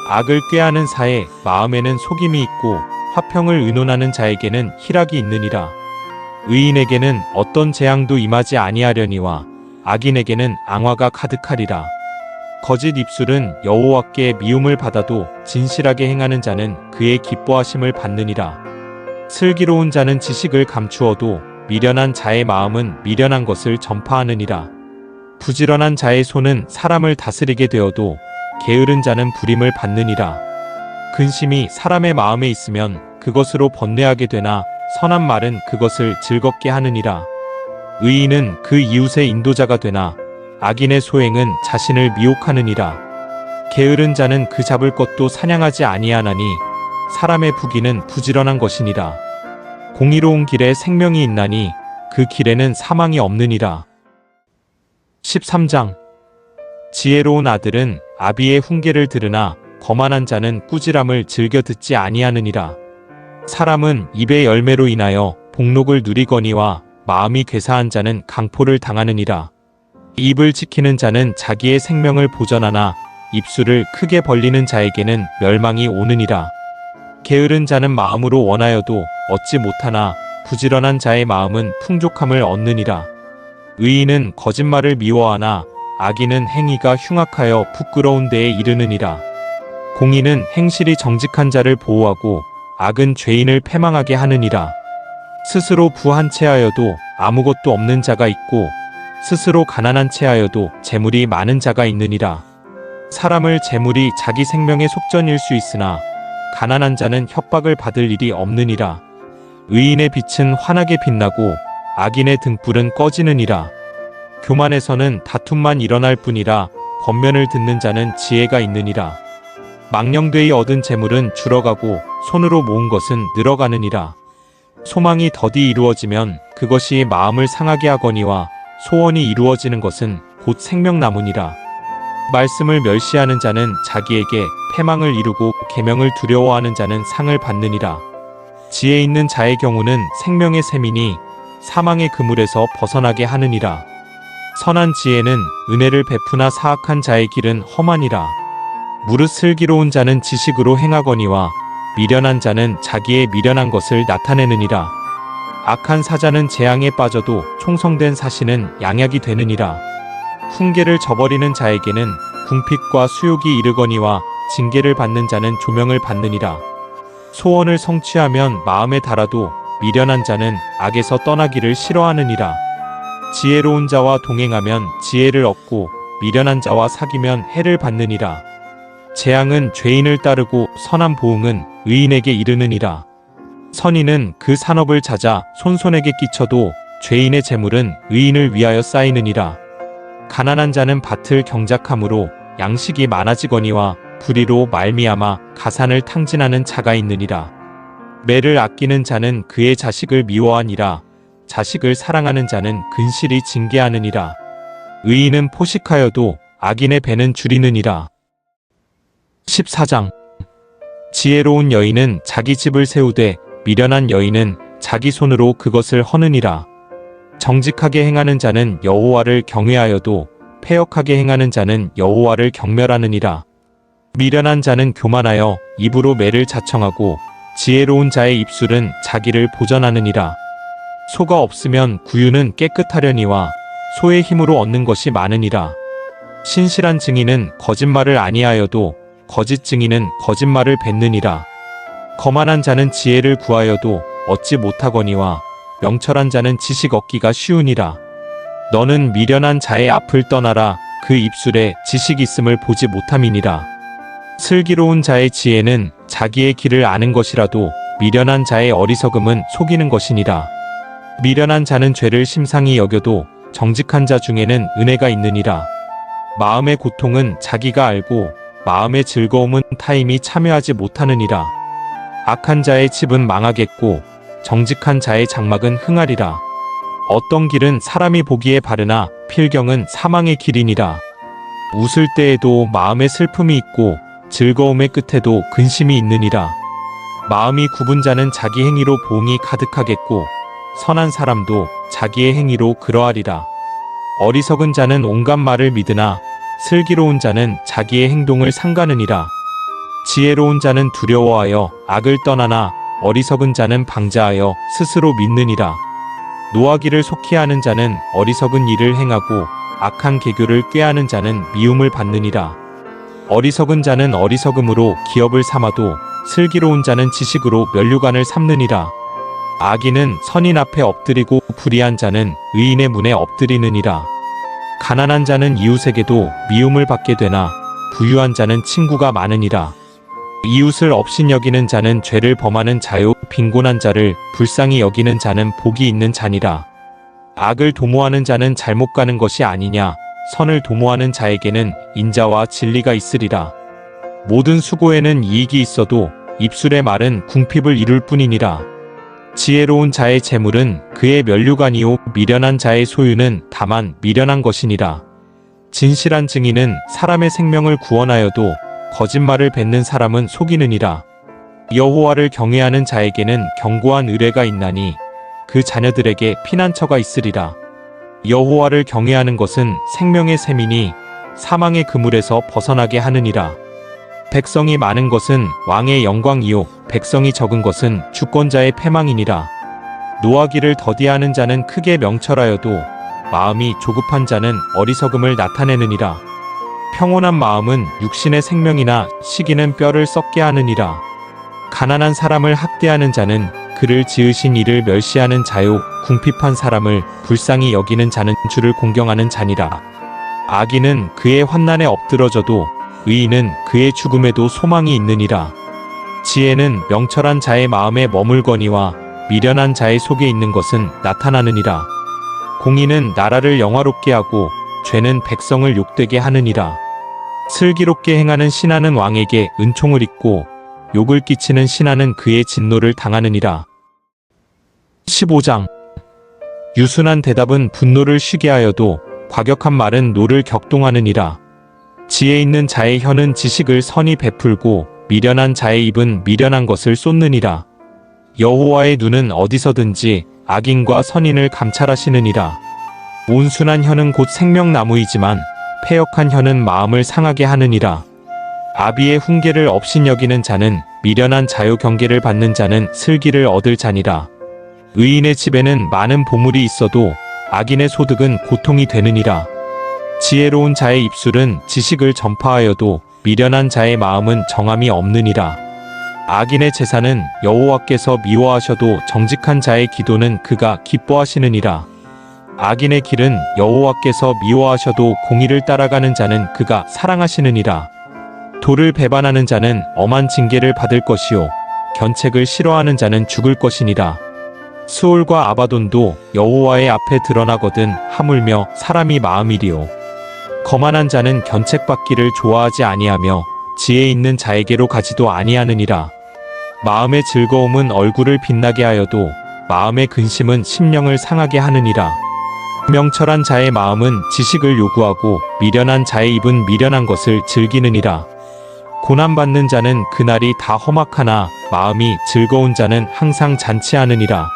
악을 꾀하는 사에 마음에는 속임이 있고 화평을 의논하는 자에게는 희락이 있느니라. 의인에게는 어떤 재앙도 임하지 아니하려니와 악인에게는 앙화가 가득하리라. 거짓 입술은 여호와께 미움을 받아도 진실하게 행하는 자는 그의 기뻐하심을 받느니라. 슬기로운 자는 지식을 감추어도 미련한 자의 마음은 미련한 것을 전파하느니라. 부지런한 자의 손은 사람을 다스리게 되어도 게으른 자는 부림을 받느니라. 근심이 사람의 마음에 있으면 그것으로 번뇌하게 되나 선한 말은 그것을 즐겁게 하느니라. 의인은 그 이웃의 인도자가 되나 악인의 소행은 자신을 미혹하느니라. 게으른 자는 그 잡을 것도 사냥하지 아니하나니 사람의 부귀는 부지런한 것이니라. 공의로운 길에 생명이 있나니 그 길에는 사망이 없느니라. 13장. 지혜로운 아들은 아비의 훈계를 들으나 거만한 자는 꾸지람을 즐겨 듣지 아니하느니라. 사람은 입의 열매로 인하여 복록을 누리거니와 마음이 괴사한 자는 강포를 당하느니라. 입을 지키는 자는 자기의 생명을 보전하나 입술을 크게 벌리는 자에게는 멸망이 오느니라. 게으른 자는 마음으로 원하여도 얻지 못하나 부지런한 자의 마음은 풍족함을 얻느니라. 의인은 거짓말을 미워하나 악인은 행위가 흉악하여 부끄러운 데에 이르느니라. 공의는 행실이 정직한 자를 보호하고 악은 죄인을 패망하게 하느니라. 스스로 부한 채하여도 아무것도 없는 자가 있고 스스로 가난한 채하여도 재물이 많은 자가 있느니라. 사람을 재물이 자기 생명의 속전일 수 있으나 가난한 자는 협박을 받을 일이 없느니라. 의인의 빛은 환하게 빛나고 악인의 등불은 꺼지느니라. 교만에서는 다툼만 일어날 뿐이라 권면을 듣는 자는 지혜가 있느니라. 망령되이 얻은 재물은 줄어가고 손으로 모은 것은 늘어가느니라. 소망이 더디 이루어지면 그것이 마음을 상하게 하거니와 소원이 이루어지는 것은 곧 생명나무니라. 말씀을 멸시하는 자는 자기에게 패망을 이루고 계명을 두려워하는 자는 상을 받느니라. 지혜 있는 자의 경우는 생명의 샘이니 사망의 그물에서 벗어나게 하느니라. 선한 지혜는 은혜를 베푸나 사악한 자의 길은 험하니라. 무릇 슬기로운 자는 지식으로 행하거니와 미련한 자는 자기의 미련한 것을 나타내느니라. 악한 사자는 재앙에 빠져도 총성된 사신은 양약이 되느니라. 훈계를 저버리는 자에게는 궁핍과 수욕이 이르거니와 징계를 받는 자는 조명을 받느니라. 소원을 성취하면 마음에 달아도 미련한 자는 악에서 떠나기를 싫어하느니라. 지혜로운 자와 동행하면 지혜를 얻고 미련한 자와 사귀면 해를 받느니라. 재앙은 죄인을 따르고 선한 보응은 의인에게 이르느니라. 선인은 그 산업을 찾아 손손에게 끼쳐도 죄인의 재물은 의인을 위하여 쌓이느니라. 가난한 자는 밭을 경작함으로 양식이 많아지거니와 불의로 말미암아 가산을 탕진하는 자가 있느니라. 매를 아끼는 자는 그의 자식을 미워하니라. 자식을 사랑하는 자는 근실히 징계하느니라. 의인은 포식하여도 악인의 배는 줄이느니라. 14장. 지혜로운 여인은 자기 집을 세우되 미련한 여인은 자기 손으로 그것을 허느니라. 정직하게 행하는 자는 여호와를 경외하여도 패역하게 행하는 자는 여호와를 경멸하느니라. 미련한 자는 교만하여 입으로 매를 자청하고 지혜로운 자의 입술은 자기를 보전하느니라. 소가 없으면 구유는 깨끗하려니와 소의 힘으로 얻는 것이 많으니라. 신실한 증인은 거짓말을 아니하여도 거짓 증인은 거짓말을 뱉느니라. 거만한 자는 지혜를 구하여도 얻지 못하거니와 명철한 자는 지식 얻기가 쉬우니라. 너는 미련한 자의 앞을 떠나라. 그 입술에 지식 있음을 보지 못함이니라. 슬기로운 자의 지혜는 자기의 길을 아는 것이라도 미련한 자의 어리석음은 속이는 것이니라. 미련한 자는 죄를 심상히 여겨도 정직한 자 중에는 은혜가 있느니라. 마음의 고통은 자기가 알고 마음의 즐거움은 타인이 참여하지 못하느니라. 악한 자의 집은 망하겠고 정직한 자의 장막은 흥하리라. 어떤 길은 사람이 보기에 바르나 필경은 사망의 길이니라. 웃을 때에도 마음에 슬픔이 있고 즐거움의 끝에도 근심이 있느니라. 마음이 굽은 자는 자기 행위로 보응이 가득하겠고 선한 사람도 자기의 행위로 그러하리라. 어리석은 자는 온갖 말을 믿으나 슬기로운 자는 자기의 행동을 삼가느니라. 지혜로운 자는 두려워하여 악을 떠나나 어리석은 자는 방자하여 스스로 믿느니라. 노하기를 속히 하는 자는 어리석은 일을 행하고 악한 계교를 꾀하는 자는 미움을 받느니라. 어리석은 자는 어리석음으로 기업을 삼아도 슬기로운 자는 지식으로 면류관을 삼느니라. 악인은 선인 앞에 엎드리고 불의한 자는 의인의 문에 엎드리느니라. 가난한 자는 이웃에게도 미움을 받게 되나 부유한 자는 친구가 많으니라. 이웃을 업신여기는 자는 죄를 범하는 자요 빈곤한 자를 불쌍히 여기는 자는 복이 있는 자니라. 악을 도모하는 자는 잘못 가는 것이 아니냐. 선을 도모하는 자에게는 인자와 진리가 있으리라. 모든 수고에는 이익이 있어도 입술의 말은 궁핍을 이룰 뿐이니라. 지혜로운 자의 재물은 그의 면류관이요 미련한 자의 소유는 다만 미련한 것이니라. 진실한 증인은 사람의 생명을 구원하여도 거짓말을 뱉는 사람은 속이느니라. 여호와를 경외하는 자에게는 견고한 의뢰가 있나니 그 자녀들에게 피난처가 있으리라. 여호와를 경외하는 것은 생명의 셈이니 사망의 그물에서 벗어나게 하느니라. 백성이 많은 것은 왕의 영광이요 백성이 적은 것은 주권자의 패망이니라. 노하기를 더디하는 자는 크게 명철하여도 마음이 조급한 자는 어리석음을 나타내느니라. 평온한 마음은 육신의 생명이나 시기는 뼈를 썩게 하느니라. 가난한 사람을 학대하는 자는 그를 지으신 이를 멸시하는 자요 궁핍한 사람을 불쌍히 여기는 자는 주를 공경하는 자니라. 악인은 그의 환난에 엎드러져도 의인은 그의 죽음에도 소망이 있느니라. 지혜는 명철한 자의 마음에 머물거니와 미련한 자의 속에 있는 것은 나타나느니라. 공의는 나라를 영화롭게 하고 죄는 백성을 욕되게 하느니라. 슬기롭게 행하는 신하는 왕에게 은총을 입고 욕을 끼치는 신하는 그의 진노를 당하느니라. 15장. 유순한 대답은 분노를 쉬게 하여도 과격한 말은 노를 격동하느니라. 지혜 있는 자의 혀는 지식을 선히 베풀고 미련한 자의 입은 미련한 것을 쏟느니라. 여호와의 눈은 어디서든지 악인과 선인을 감찰하시느니라. 온순한 혀는 곧 생명나무이지만 패역한 혀는 마음을 상하게 하느니라. 아비의 훈계를 업신여기는 자는 미련한 자요 경계를 받는 자는 슬기를 얻을 자니라. 의인의 집에는 많은 보물이 있어도 악인의 소득은 고통이 되느니라. 지혜로운 자의 입술은 지식을 전파하여도 미련한 자의 마음은 정함이 없느니라. 악인의 제사는 여호와께서 미워하셔도 정직한 자의 기도는 그가 기뻐하시느니라. 악인의 길은 여호와께서 미워하셔도 공의를 따라가는 자는 그가 사랑하시느니라. 도를 배반하는 자는 엄한 징계를 받을 것이요 견책을 싫어하는 자는 죽을 것이니라. 스올과 아바돈도 여호와의 앞에 드러나거든 하물며 사람이 마음이리요. 거만한 자는 견책받기를 좋아하지 아니하며 지혜 있는 자에게로 가지도 아니하느니라. 마음의 즐거움은 얼굴을 빛나게 하여도 마음의 근심은 심령을 상하게 하느니라. 명철한 자의 마음은 지식을 요구하고 미련한 자의 입은 미련한 것을 즐기느니라. 고난받는 자는 그날이 다 험악하나 마음이 즐거운 자는 항상 잔치하느니라.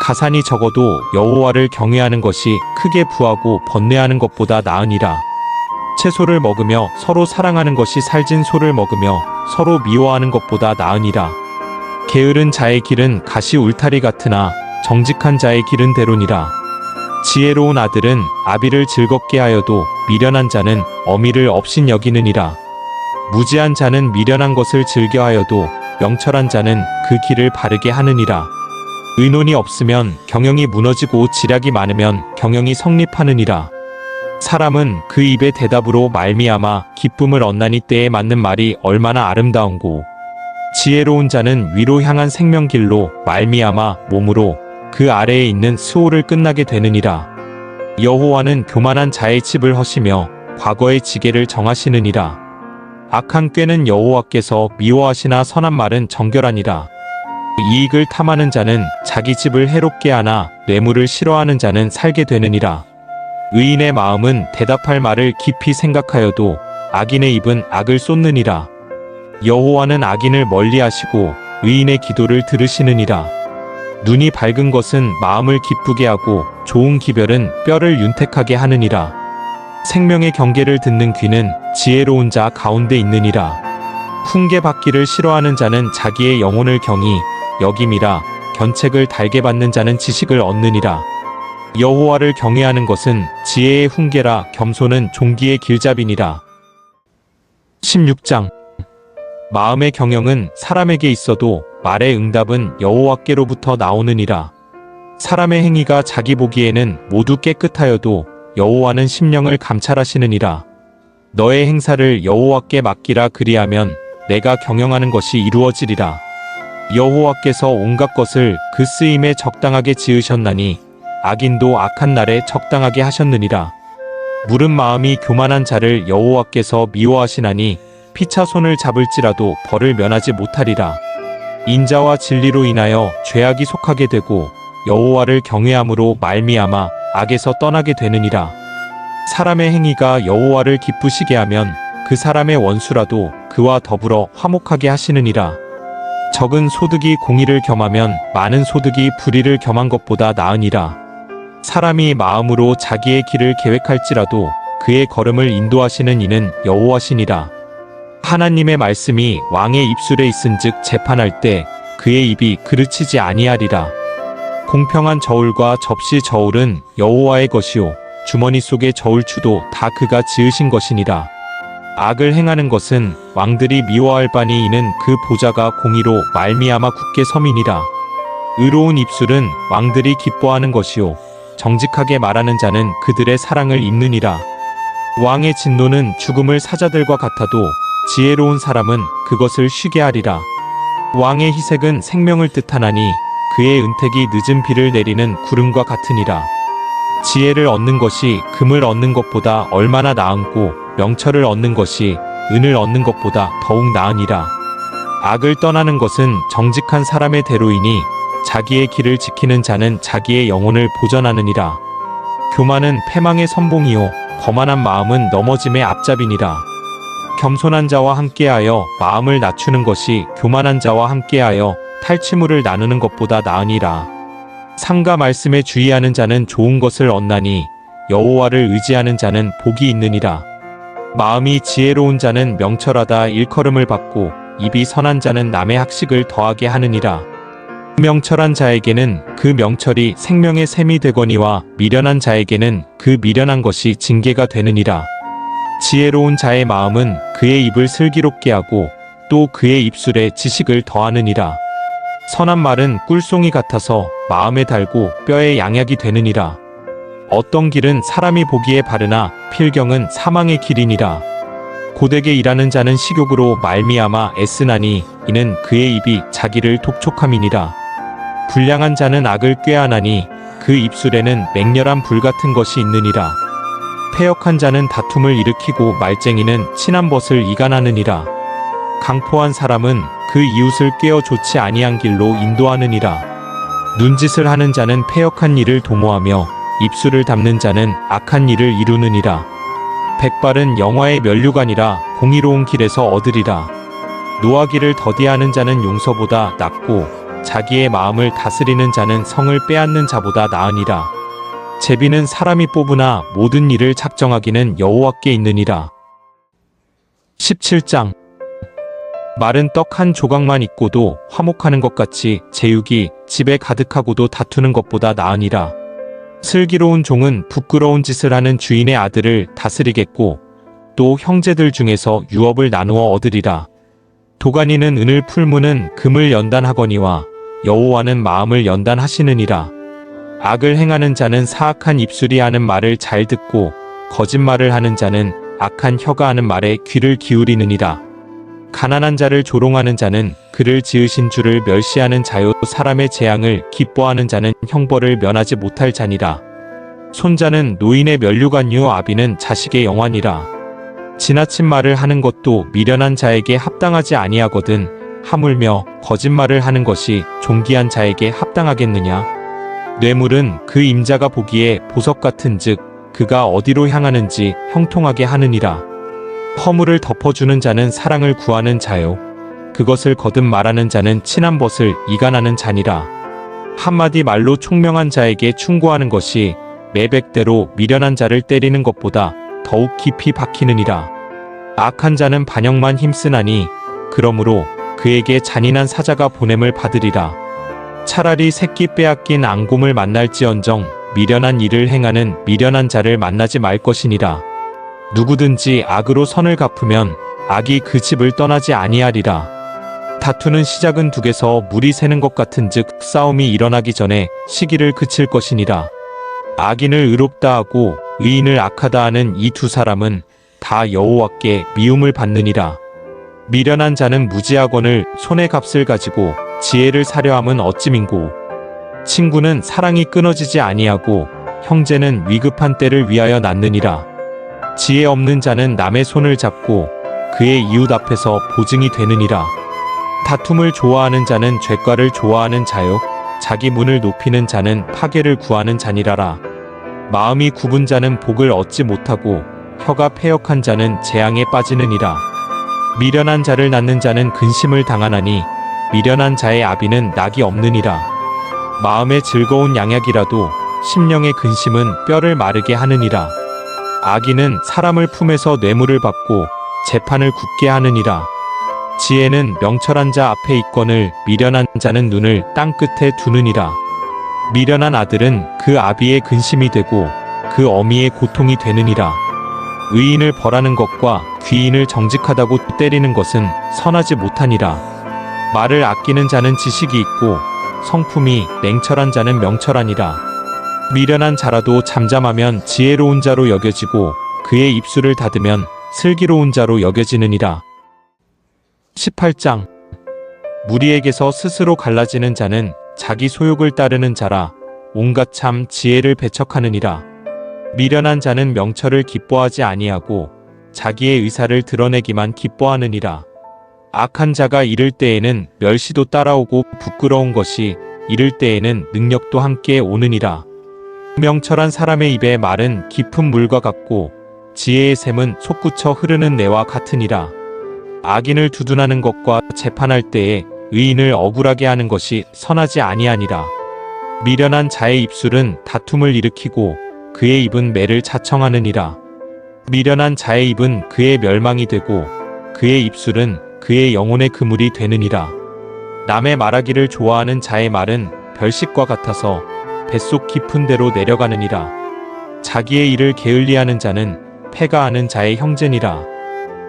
가산이 적어도 여호와를 경외하는 것이 크게 부하고 번뇌하는 것보다 나으니라. 채소를 먹으며 서로 사랑하는 것이 살진 소를 먹으며 서로 미워하는 것보다 나으니라. 게으른 자의 길은 가시 울타리 같으나 정직한 자의 길은 대로니라. 지혜로운 아들은 아비를 즐겁게 하여도 미련한 자는 어미를 업신여기느니라. 무지한 자는 미련한 것을 즐겨하여도 명철한 자는 그 길을 바르게 하느니라. 의논이 없으면 경영이 무너지고 지략이 많으면 경영이 성립하느니라. 사람은 그 입의 대답으로 말미암아 기쁨을 얻나니 때에 맞는 말이 얼마나 아름다운고 지혜로운 자는 위로 향한 생명길로 말미암아 몸으로 그 아래에 있는 스올을 끝나게 되느니라. 여호와는 교만한 자의 칩을 허시며 과거의 지계를 정하시느니라. 악한 꾀는 여호와께서 미워하시나 선한 말은 정결하니라. 이익을 탐하는 자는 자기 집을 해롭게 하나 뇌물을 싫어하는 자는 살게 되느니라. 의인의 마음은 대답할 말을 깊이 생각하여도 악인의 입은 악을 쏟느니라. 여호와는 악인을 멀리하시고 의인의 기도를 들으시느니라. 눈이 밝은 것은 마음을 기쁘게 하고 좋은 기별은 뼈를 윤택하게 하느니라. 생명의 경계를 듣는 귀는 지혜로운 자 가운데 있느니라. 훈계받기를 싫어하는 자는 자기의 영혼을 경히 여김이라. 견책을 달게 받는 자는 지식을 얻느니라. 여호와를 경외하는 것은 지혜의 훈계라. 겸손은 종기의 길잡이니라. 16장. 마음의 경영은 사람에게 있어도 말의 응답은 여호와께로부터 나오느니라. 사람의 행위가 자기 보기에는 모두 깨끗하여도 여호와는 심령을 감찰하시느니라. 너의 행사를 여호와께 맡기라. 그리하면 내가 경영하는 것이 이루어지리라. 여호와께서 온갖 것을 그 쓰임에 적당하게 지으셨나니 악인도 악한 날에 적당하게 하셨느니라. 무른 마음이 교만한 자를 여호와께서 미워하시나니 피차 손을 잡을지라도 벌을 면하지 못하리라. 인자와 진리로 인하여 죄악이 속하게 되고 여호와를 경외함으로 말미암아 악에서 떠나게 되느니라. 사람의 행위가 여호와를 기쁘시게 하면 그 사람의 원수라도 그와 더불어 화목하게 하시느니라. 적은 소득이 공의를 겸하면 많은 소득이 불의를 겸한 것보다 나으니라. 사람이 마음으로 자기의 길을 계획할지라도 그의 걸음을 인도하시는 이는 여호와시니라. 하나님의 말씀이 왕의 입술에 있은즉 재판할 때 그의 입이 그르치지 아니하리라. 공평한 저울과 접시 저울은 여호와의 것이요 주머니 속의 저울추도 다 그가 지으신 것이니라. 악을 행하는 것은 왕들이 미워할 바니 이는 그 보좌가 공의로 말미암아 굳게 섬이니라. 의로운 입술은 왕들이 기뻐하는 것이요 정직하게 말하는 자는 그들의 사랑을 입느니라. 왕의 진노는 죽음을 사자들과 같아도 지혜로운 사람은 그것을 쉬게 하리라. 왕의 희색은 생명을 뜻하나니 그의 은택이 늦은 비를 내리는 구름과 같으니라. 지혜를 얻는 것이 금을 얻는 것보다 얼마나 나은고 명철을 얻는 것이 은을 얻는 것보다 더욱 나으니라. 악을 떠나는 것은 정직한 사람의 대로이니 자기의 길을 지키는 자는 자기의 영혼을 보전하느니라. 교만은 패망의 선봉이요 거만한 마음은 넘어짐의 앞잡이니라. 겸손한 자와 함께하여 마음을 낮추는 것이 교만한 자와 함께하여 탈취물을 나누는 것보다 나으니라. 상과 말씀에 주의하는 자는 좋은 것을 얻나니 여호와를 의지하는 자는 복이 있느니라. 마음이 지혜로운 자는 명철하다 일컬음을 받고 입이 선한 자는 남의 학식을 더하게 하느니라. 명철한 자에게는 그 명철이 생명의 샘이 되거니와 미련한 자에게는 그 미련한 것이 징계가 되느니라. 지혜로운 자의 마음은 그의 입을 슬기롭게 하고 또 그의 입술에 지식을 더하느니라. 선한 말은 꿀송이 같아서 마음에 달고 뼈에 양약이 되느니라. 어떤 길은 사람이 보기에 바르나 필경은 사망의 길이니라. 고되게 일하는 자는 식욕으로 말미암아 애쓰나니 이는 그의 입이 자기를 독촉함이니라. 불량한 자는 악을 꾀하나니 그 입술에는 맹렬한 불 같은 것이 있느니라. 패역한 자는 다툼을 일으키고 말쟁이는 친한 벗을 이간하느니라. 강포한 사람은 그 이웃을 꾀어 좋지 아니한 길로 인도하느니라. 눈짓을 하는 자는 패역한 일을 도모하며 입술을 닫는 자는 악한 일을 이루느니라. 백발은 영화의 면류관이라 공의로운 길에서 얻으리라. 노하기를 더디하는 자는 용서보다 낫고 자기의 마음을 다스리는 자는 성을 빼앗는 자보다 나으니라. 제비는 사람이 뽑으나 모든 일을 작정하기는 여호와께 있느니라. 17장. 마른 떡 한 조각만 있고도 화목하는 것 같이 제육이 집에 가득하고도 다투는 것보다 나으니라. 슬기로운 종은 부끄러운 짓을 하는 주인의 아들을 다스리겠고 또 형제들 중에서 유업을 나누어 얻으리라. 도가니는 은을 풀무는 금을 연단하거니와 여호와는 마음을 연단하시느니라. 악을 행하는 자는 사악한 입술이 하는 말을 잘 듣고 거짓말을 하는 자는 악한 혀가 하는 말에 귀를 기울이느니라. 가난한 자를 조롱하는 자는 그를 지으신 주를 멸시하는 자요 사람의 재앙을 기뻐하는 자는 형벌을 면하지 못할 자니라. 손자는 노인의 면류관이요 아비는 자식의 영환이라. 지나친 말을 하는 것도 미련한 자에게 합당하지 아니하거든 하물며 거짓말을 하는 것이 존귀한 자에게 합당하겠느냐. 뇌물은 그 임자가 보기에 보석 같은즉 그가 어디로 향하는지 형통하게 하느니라. 허물을 덮어주는 자는 사랑을 구하는 자요 그것을 거듭 말하는 자는 친한 벗을 이간하는 자니라. 한마디 말로 총명한 자에게 충고하는 것이 매백대로 미련한 자를 때리는 것보다 더욱 깊이 박히느니라. 악한 자는 반역만 힘쓰나니 그러므로 그에게 잔인한 사자가 보냄을 받으리라. 차라리 새끼 빼앗긴 앙곰을 만날지언정 미련한 일을 행하는 미련한 자를 만나지 말 것이니라. 누구든지 악으로 선을 갚으면 악이 그 집을 떠나지 아니하리라. 다투는 시작은 둑에서 물이 새는 것 같은즉 싸움이 일어나기 전에 시기를 그칠 것이니라. 악인을 의롭다 하고 의인을 악하다 하는 이 두 사람은 다 여호와께 미움을 받느니라. 미련한 자는 무지하거늘 손의 값을 가지고 지혜를 사려함은 어찌민고. 친구는 사랑이 끊어지지 아니하고 형제는 위급한 때를 위하여 낳느니라. 지혜 없는 자는 남의 손을 잡고 그의 이웃 앞에서 보증이 되느니라. 다툼을 좋아하는 자는 죄과를 좋아하는 자요 자기 문을 높이는 자는 파괴를 구하는 자니라라. 마음이 굽은 자는 복을 얻지 못하고 혀가 패역한 자는 재앙에 빠지느니라. 미련한 자를 낳는 자는 근심을 당하나니 미련한 자의 아비는 낙이 없느니라. 마음에 즐거운 양약이라도 심령의 근심은 뼈를 마르게 하느니라. 악인은 사람을 품에서 뇌물을 받고 재판을 굳게 하느니라. 지혜는 명철한 자 앞에 있거늘 미련한 자는 눈을 땅 끝에 두느니라. 미련한 아들은 그 아비의 근심이 되고 그 어미의 고통이 되느니라. 의인을 벌하는 것과 귀인을 정직하다고 때리는 것은 선하지 못하니라. 말을 아끼는 자는 지식이 있고 성품이 냉철한 자는 명철하니라. 미련한 자라도 잠잠하면 지혜로운 자로 여겨지고 그의 입술을 닫으면 슬기로운 자로 여겨지느니라. 18장. 무리에게서 스스로 갈라지는 자는 자기 소욕을 따르는 자라 온갖 참 지혜를 배척하느니라. 미련한 자는 명철을 기뻐하지 아니하고 자기의 의사를 드러내기만 기뻐하느니라. 악한 자가 이를 때에는 멸시도 따라오고 부끄러운 것이 이를 때에는 능력도 함께 오느니라. 명철한 사람의 입의 말은 깊은 물과 같고 지혜의 샘은 솟구쳐 흐르는 내와 같으니라. 악인을 두둔하는 것과 재판할 때에 의인을 억울하게 하는 것이 선하지 아니하니라. 미련한 자의 입술은 다툼을 일으키고 그의 입은 매를 자청하느니라. 미련한 자의 입은 그의 멸망이 되고 그의 입술은 그의 영혼의 그물이 되느니라. 남의 말하기를 좋아하는 자의 말은 별식과 같아서 뱃속 깊은 데로 내려가느니라. 자기의 일을 게을리하는 자는 패가 하는 자의 형제니라.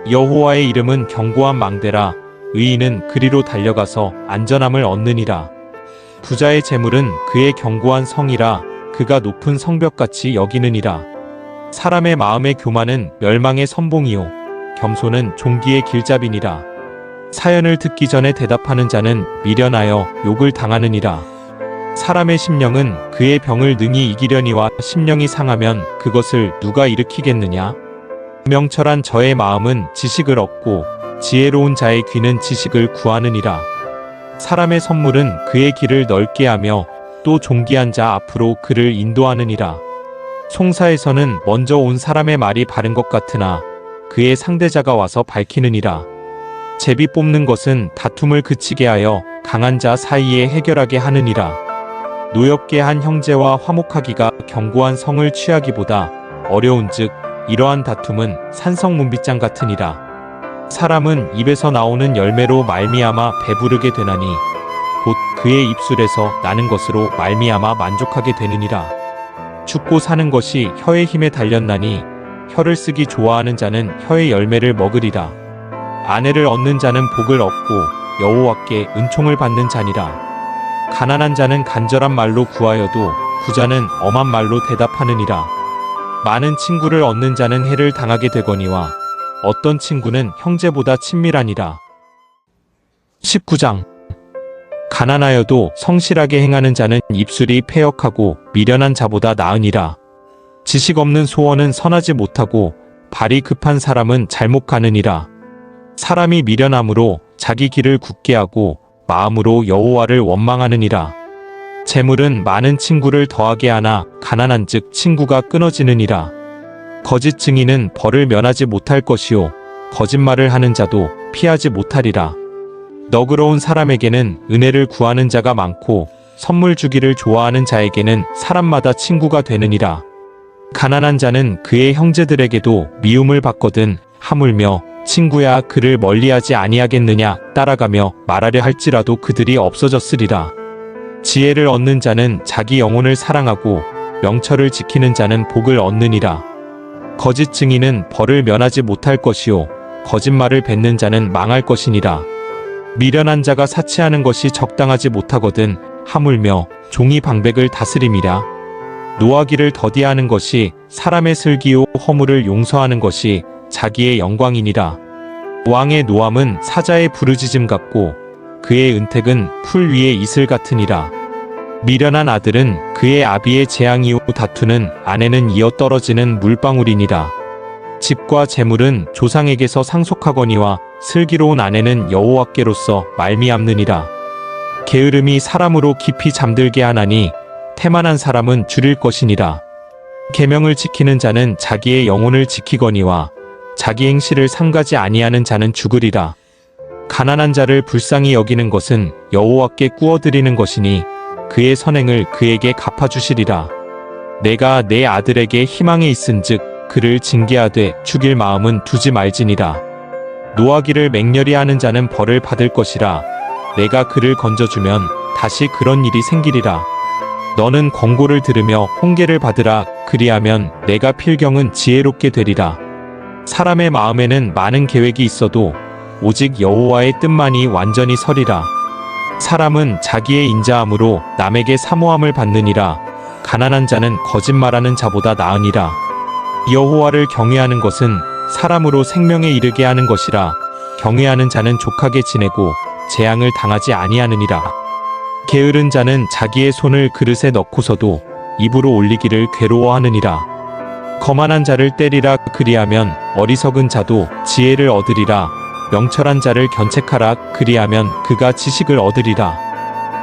여호와의 이름은 견고한 망대라. 의인은 그리로 달려가서 안전함을 얻느니라. 부자의 재물은 그의 견고한 성이라 그가 높은 성벽같이 여기느니라. 사람의 마음의 교만은 멸망의 선봉이요 겸손은 종기의 길잡이니라. 사연을 듣기 전에 대답하는 자는 미련하여 욕을 당하느니라. 사람의 심령은 그의 병을 능히 이기려니와 심령이 상하면 그것을 누가 일으키겠느냐? 명철한 저의 마음은 지식을 얻고 지혜로운 자의 귀는 지식을 구하느니라. 사람의 선물은 그의 길을 넓게 하며 또 존귀한 자 앞으로 그를 인도하느니라. 송사에서는 먼저 온 사람의 말이 바른 것 같으나 그의 상대자가 와서 밝히느니라. 제비 뽑는 것은 다툼을 그치게 하여 강한 자 사이에 해결하게 하느니라. 노엽게 한 형제와 화목하기가 견고한 성을 취하기보다 어려운즉 이러한 다툼은 산성문빗장 같으니라. 사람은 입에서 나오는 열매로 말미암아 배부르게 되나니 곧 그의 입술에서 나는 것으로 말미암아 만족하게 되느니라. 죽고 사는 것이 혀의 힘에 달렸나니 혀를 쓰기 좋아하는 자는 혀의 열매를 먹으리라. 아내를 얻는 자는 복을 얻고 여호와께 은총을 받는 자니라. 가난한 자는 간절한 말로 구하여도 부자는 엄한 말로 대답하느니라. 많은 친구를 얻는 자는 해를 당하게 되거니와 어떤 친구는 형제보다 친밀하니라. 19장. 가난하여도 성실하게 행하는 자는 입술이 패역하고 미련한 자보다 나으니라. 지식 없는 소원은 선하지 못하고 발이 급한 사람은 잘못 가느니라. 사람이 미련함으로 자기 길을 굳게 하고 마음으로 여호와를 원망하느니라. 재물은 많은 친구를 더하게 하나 가난한즉 친구가 끊어지느니라. 거짓 증인은 벌을 면하지 못할 것이요 거짓말을 하는 자도 피하지 못하리라. 너그러운 사람에게는 은혜를 구하는 자가 많고 선물 주기를 좋아하는 자에게는 사람마다 친구가 되느니라. 가난한 자는 그의 형제들에게도 미움을 받거든 하물며 친구야 그를 멀리하지 아니하겠느냐 따라가며 말하려 할지라도 그들이 없어졌으리라. 지혜를 얻는 자는 자기 영혼을 사랑하고 명철을 지키는 자는 복을 얻느니라. 거짓 증인은 벌을 면하지 못할 것이요 거짓말을 뱉는 자는 망할 것이니라. 미련한 자가 사치하는 것이 적당하지 못하거든 하물며 종이 방백을 다스림이라. 노하기를 더디하는 것이 사람의 슬기요 허물을 용서하는 것이 자기의 영광이니라. 왕의 노함은 사자의 부르짖음 같고 그의 은택은 풀 위의 이슬 같으니라. 미련한 아들은 그의 아비의 재앙이요 다투는 아내는 이어 떨어지는 물방울이니라. 집과 재물은 조상에게서 상속하거니와 슬기로운 아내는 여호와께로서 말미암느니라. 게으름이 사람으로 깊이 잠들게 하나니 태만한 사람은 줄일 것이니라. 계명을 지키는 자는 자기의 영혼을 지키거니와 자기 행실을 삼가지 아니하는 자는 죽으리라. 가난한 자를 불쌍히 여기는 것은 여호와께 꾸어드리는 것이니 그의 선행을 그에게 갚아주시리라. 내가 내 아들에게 희망에 있은즉 그를 징계하되 죽일 마음은 두지 말지니라. 노하기를 맹렬히 하는 자는 벌을 받을 것이라. 내가 그를 건져주면 다시 그런 일이 생기리라. 너는 권고를 들으며 훈계를 받으라. 그리하면 내가 필경은 지혜롭게 되리라. 사람의 마음에는 많은 계획이 있어도 오직 여호와의 뜻만이 완전히 서리라. 사람은 자기의 인자함으로 남에게 사모함을 받느니라. 가난한 자는 거짓말하는 자보다 나으니라. 여호와를 경외하는 것은 사람으로 생명에 이르게 하는 것이라. 경외하는 자는 족하게 지내고 재앙을 당하지 아니하느니라. 게으른 자는 자기의 손을 그릇에 넣고서도 입으로 올리기를 괴로워하느니라. 거만한 자를 때리라. 그리하면 어리석은 자도 지혜를 얻으리라. 명철한 자를 견책하라. 그리하면 그가 지식을 얻으리라.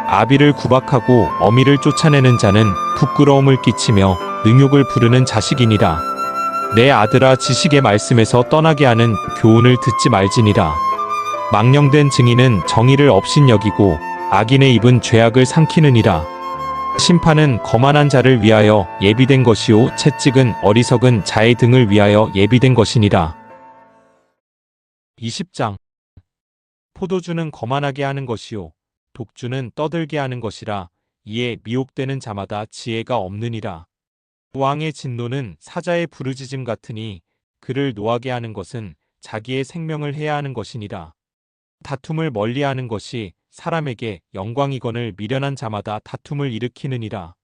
아비를 구박하고 어미를 쫓아내는 자는 부끄러움을 끼치며 능욕을 부르는 자식이니라. 내 아들아 지식의 말씀에서 떠나게 하는 교훈을 듣지 말지니라. 망령된 증인은 정의를 업신여기고 악인의 입은 죄악을 삼키느니라. 심판은 거만한 자를 위하여 예비된 것이요 채찍은 어리석은 자의 등을 위하여 예비된 것이니라. 20장. 포도주는 거만하게 하는 것이요 독주는 떠들게 하는 것이라. 이에 미혹되는 자마다 지혜가 없느니라. 왕의 진노는 사자의 부르짖음 같으니 그를 노하게 하는 것은 자기의 생명을 해야 하는 것이니라. 다툼을 멀리하는 것이 사람에게 영광이거늘 미련한 자마다 다툼을 일으키느니라.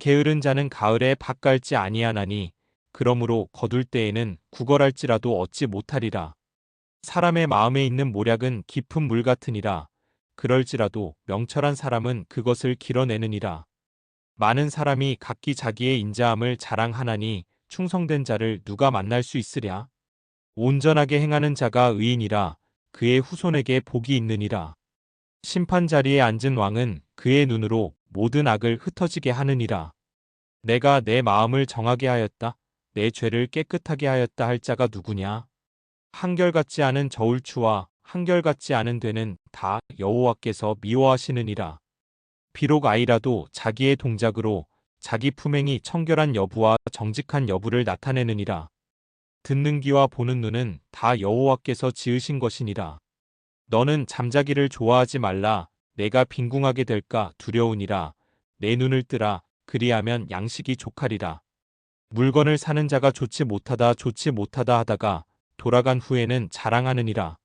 게으른 자는 가을에 밭 갈지 아니하나니 그러므로 거둘 때에는 구걸할지라도 얻지 못하리라. 사람의 마음에 있는 모략은 깊은 물 같으니라. 그럴지라도 명철한 사람은 그것을 길어내느니라. 많은 사람이 각기 자기의 인자함을 자랑하나니 충성된 자를 누가 만날 수 있으랴? 온전하게 행하는 자가 의인이라. 그의 후손에게 복이 있느니라. 심판 자리에 앉은 왕은 그의 눈으로 모든 악을 흩어지게 하느니라. 내가 내 마음을 정하게 하였다. 내 죄를 깨끗하게 하였다 할 자가 누구냐? 한결같지 않은 저울추와 한결같지 않은 되는 다 여호와께서 미워하시느니라. 비록 아이라도 자기의 동작으로 자기 품행이 청결한 여부와 정직한 여부를 나타내느니라. 듣는 귀와 보는 눈은 다 여호와께서 지으신 것이니라. 너는 잠자기를 좋아하지 말라. 내가 빈궁하게 될까 두려우니라. 내 눈을 뜨라. 그리하면 양식이 족하리라. 물건을 사는 자가 좋지 못하다 하다가 돌아간 후에는 자랑하느니라.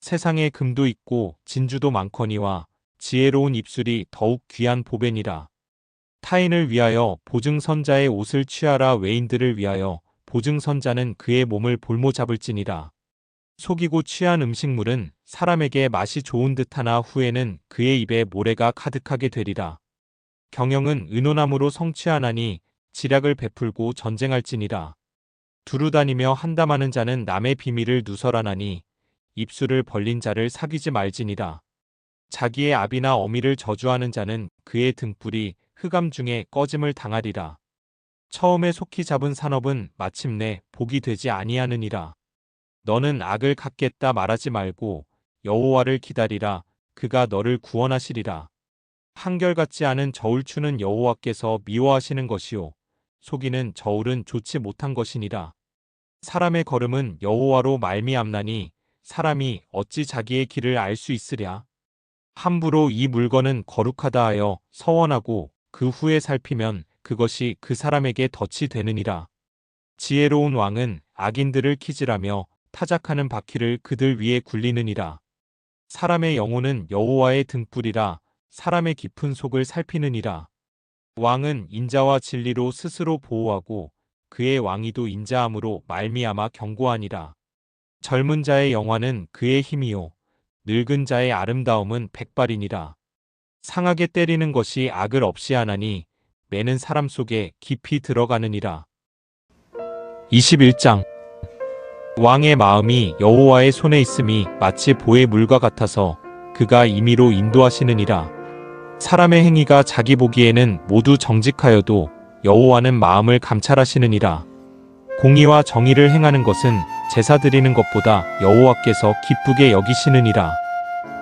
세상에 금도 있고 진주도 많거니와 지혜로운 입술이 더욱 귀한 보배니라. 타인을 위하여 보증선자의 옷을 취하라. 외인들을 위하여 보증선자는 그의 몸을 볼모 잡을지니라. 속이고 취한 음식물은 사람에게 맛이 좋은 듯하나 후에는 그의 입에 모래가 가득하게 되리라. 경영은 은혼함으로 성취하나니 지략을 베풀고 전쟁할지니라. 두루다니며 한담하는 자는 남의 비밀을 누설하나니 입술을 벌린 자를 사귀지 말지니라. 자기의 아비나 어미를 저주하는 자는 그의 등불이 흑암 중에 꺼짐을 당하리라. 처음에 속히 잡은 산업은 마침내 복이 되지 아니하느니라. 너는 악을 갚겠다 말하지 말고 여호와를 기다리라. 그가 너를 구원하시리라. 한결같지 않은 저울추는 여호와께서 미워하시는 것이요 속이는 저울은 좋지 못한 것이니라. 사람의 걸음은 여호와로 말미암나니 사람이 어찌 자기의 길을 알 수 있으랴? 함부로 이 물건은 거룩하다 하여 서원하고 그 후에 살피면 그것이 그 사람에게 덫이 되느니라. 지혜로운 왕은 악인들을 키질하며 타작하는 바퀴를 그들 위에 굴리느니라. 사람의 영혼은 여호와의 등불이라. 사람의 깊은 속을 살피느니라. 왕은 인자와 진리로 스스로 보호하고 그의 왕위도 인자함으로 말미암아 경고하니라. 젊은 자의 영화는 그의 힘이요 늙은 자의 아름다움은 백발이니라. 상하게 때리는 것이 악을 없이 하나니 매는 사람 속에 깊이 들어가느니라. 21장 왕의 마음이 여호와의 손에 있음이 마치 보의 물과 같아서 그가 임의로 인도하시느니라. 사람의 행위가 자기 보기에는 모두 정직하여도 여호와는 마음을 감찰하시느니라. 공의와 정의를 행하는 것은 제사 드리는 것보다 여호와께서 기쁘게 여기시느니라.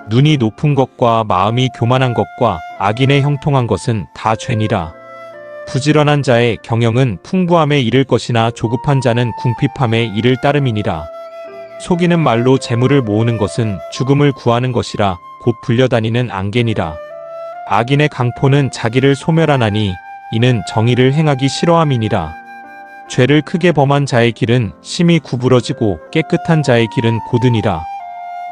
눈이 높은 것과 마음이 교만한 것과 악인의 형통한 것은 다 죄니라. 부지런한 자의 경영은 풍부함에 이를 것이나 조급한 자는 궁핍함에 이를 따름이니라. 속이는 말로 재물을 모으는 것은 죽음을 구하는 것이라 곧 불려다니는 안개니라. 악인의 강포는 자기를 소멸하나니 이는 정의를 행하기 싫어함이니라. 죄를 크게 범한 자의 길은 심히 구부러지고 깨끗한 자의 길은 고드니라.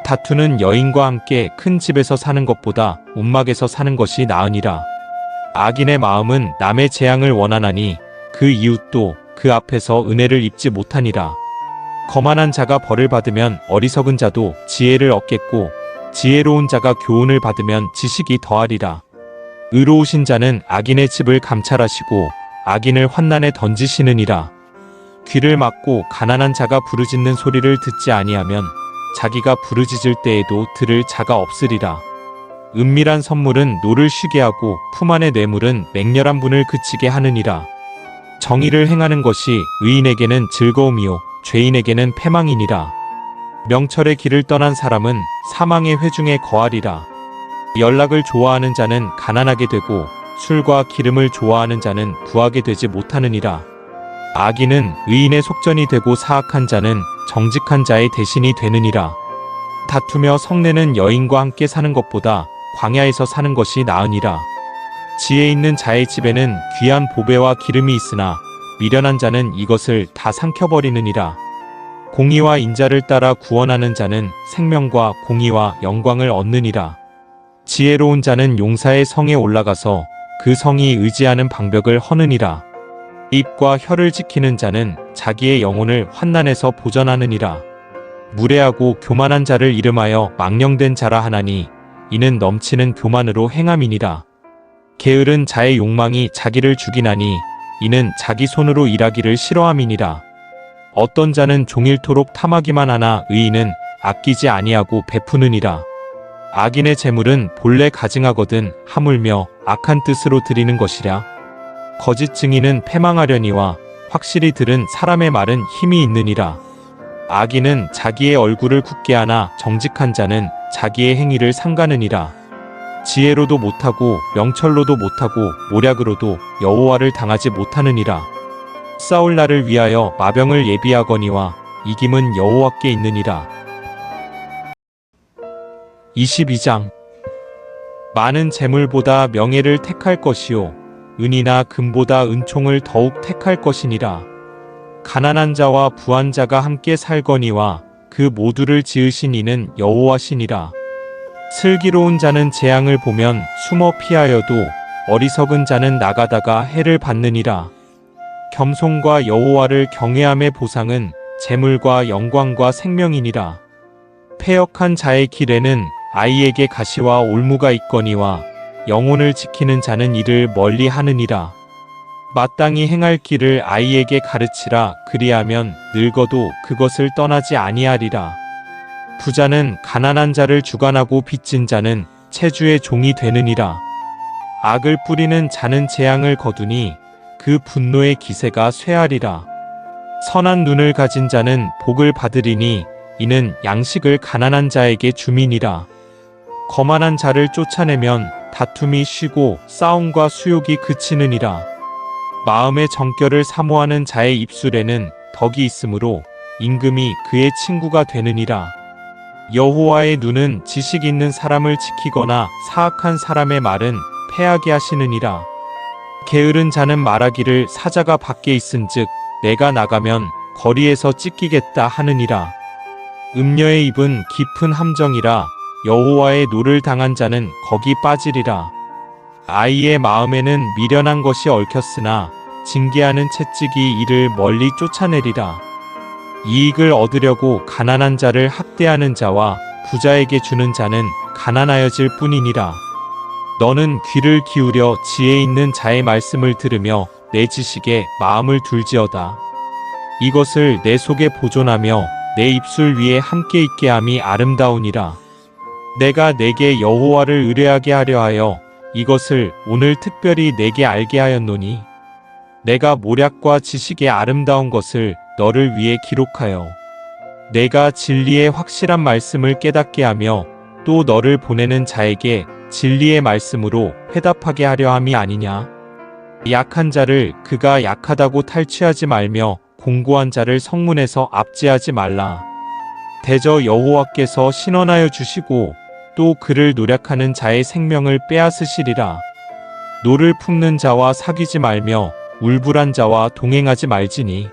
다투는 여인과 함께 큰 집에서 사는 것보다 움막에서 사는 것이 나으니라. 악인의 마음은 남의 재앙을 원하나니 그 이웃도 그 앞에서 은혜를 입지 못하니라. 거만한 자가 벌을 받으면 어리석은 자도 지혜를 얻겠고 지혜로운 자가 교훈을 받으면 지식이 더하리라. 의로우신 자는 악인의 집을 감찰하시고 악인을 환난에 던지시느니라. 귀를 막고 가난한 자가 부르짖는 소리를 듣지 아니하면 자기가 부르짖을 때에도 들을 자가 없으리라. 은밀한 선물은 노를 쉬게 하고 품 안의 뇌물은 맹렬한 분을 그치게 하느니라. 정의를 행하는 것이 의인에게는 즐거움이요 죄인에게는 패망이니라. 명철의 길을 떠난 사람은 사망의 회중에 거하리라. 연락을 좋아하는 자는 가난하게 되고 술과 기름을 좋아하는 자는 부하게 되지 못하느니라. 악인은 의인의 속전이 되고 사악한 자는 정직한 자의 대신이 되느니라. 다투며 성내는 여인과 함께 사는 것보다 광야에서 사는 것이 나으니라. 지혜 있는 자의 집에는 귀한 보배와 기름이 있으나 미련한 자는 이것을 다 삼켜버리느니라. 공의와 인자를 따라 구원하는 자는 생명과 공의와 영광을 얻느니라. 지혜로운 자는 용사의 성에 올라가서 그 성이 의지하는 방벽을 허느니라. 입과 혀를 지키는 자는 자기의 영혼을 환난에서 보전하느니라. 무례하고 교만한 자를 이름하여 망령된 자라 하나니 이는 넘치는 교만으로 행함이니라. 게으른 자의 욕망이 자기를 죽이나니 이는 자기 손으로 일하기를 싫어함이니라. 어떤 자는 종일토록 탐하기만 하나 의인은 아끼지 아니하고 베푸느니라. 악인의 재물은 본래 가증하거든 하물며 악한 뜻으로 드리는 것이랴. 거짓 증인은 패망하려니와 확실히 들은 사람의 말은 힘이 있느니라. 악인은 자기의 얼굴을 굳게 하나 정직한 자는 자기의 행위를 삼가느니라. 지혜로도 못하고 명철로도 못하고 모략으로도 여호와를 당하지 못하느니라. 싸울 날을 위하여 마병을 예비하거니와 이김은 여호와께 있느니라. 22장. 많은 재물보다 명예를 택할 것이요 은이나 금보다 은총을 더욱 택할 것이니라. 가난한 자와 부한 자가 함께 살거니와 그 모두를 지으신 이는 여호와시니라. 슬기로운 자는 재앙을 보면 숨어 피하여도 어리석은 자는 나가다가 해를 받느니라. 겸손과 여호와를 경외함의 보상은 재물과 영광과 생명이니라. 패역한 자의 길에는 아이에게 가시와 올무가 있거니와 영혼을 지키는 자는 이를 멀리 하느니라. 마땅히 행할 길을 아이에게 가르치라. 그리하면 늙어도 그것을 떠나지 아니하리라. 부자는 가난한 자를 주관하고 빚진 자는 체주의 종이 되느니라. 악을 뿌리는 자는 재앙을 거두니 그 분노의 기세가 쇠하리라. 선한 눈을 가진 자는 복을 받으리니 이는 양식을 가난한 자에게 주민이라. 거만한 자를 쫓아내면 다툼이 쉬고 싸움과 수욕이 그치느니라. 마음의 정결을 사모하는 자의 입술에는 덕이 있으므로 임금이 그의 친구가 되느니라. 여호와의 눈은 지식 있는 사람을 지키거나 사악한 사람의 말은 패하게 하시느니라. 게으른 자는 말하기를 사자가 밖에 있은즉 내가 나가면 거리에서 찢기겠다 하느니라. 음녀의 입은 깊은 함정이라. 여호와의 노를 당한 자는 거기 빠지리라. 아이의 마음에는 미련한 것이 얽혔으나 징계하는 채찍이 이를 멀리 쫓아내리라. 이익을 얻으려고 가난한 자를 학대하는 자와 부자에게 주는 자는 가난하여질 뿐이니라. 너는 귀를 기울여 지혜 있는 자의 말씀을 들으며 내 지식에 마음을 둘지어다. 이것을 내 속에 보존하며 내 입술 위에 함께 있게 함이 아름다우니라. 내가 내게 여호와를 의뢰하게 하려 하여 이것을 오늘 특별히 내게 알게 하였노니 내가 모략과 지식의 아름다운 것을 너를 위해 기록하여 내가 진리의 확실한 말씀을 깨닫게 하며 또 너를 보내는 자에게 진리의 말씀으로 회답하게 하려 함이 아니냐. 약한 자를 그가 약하다고 탈취하지 말며 공고한 자를 성문에서 압제하지 말라. 대저 여호와께서 신원하여 주시고 또 그를 노략하는 자의 생명을 빼앗으시리라. 노를 품는 자와 사귀지 말며 울불한 자와 동행하지 말지니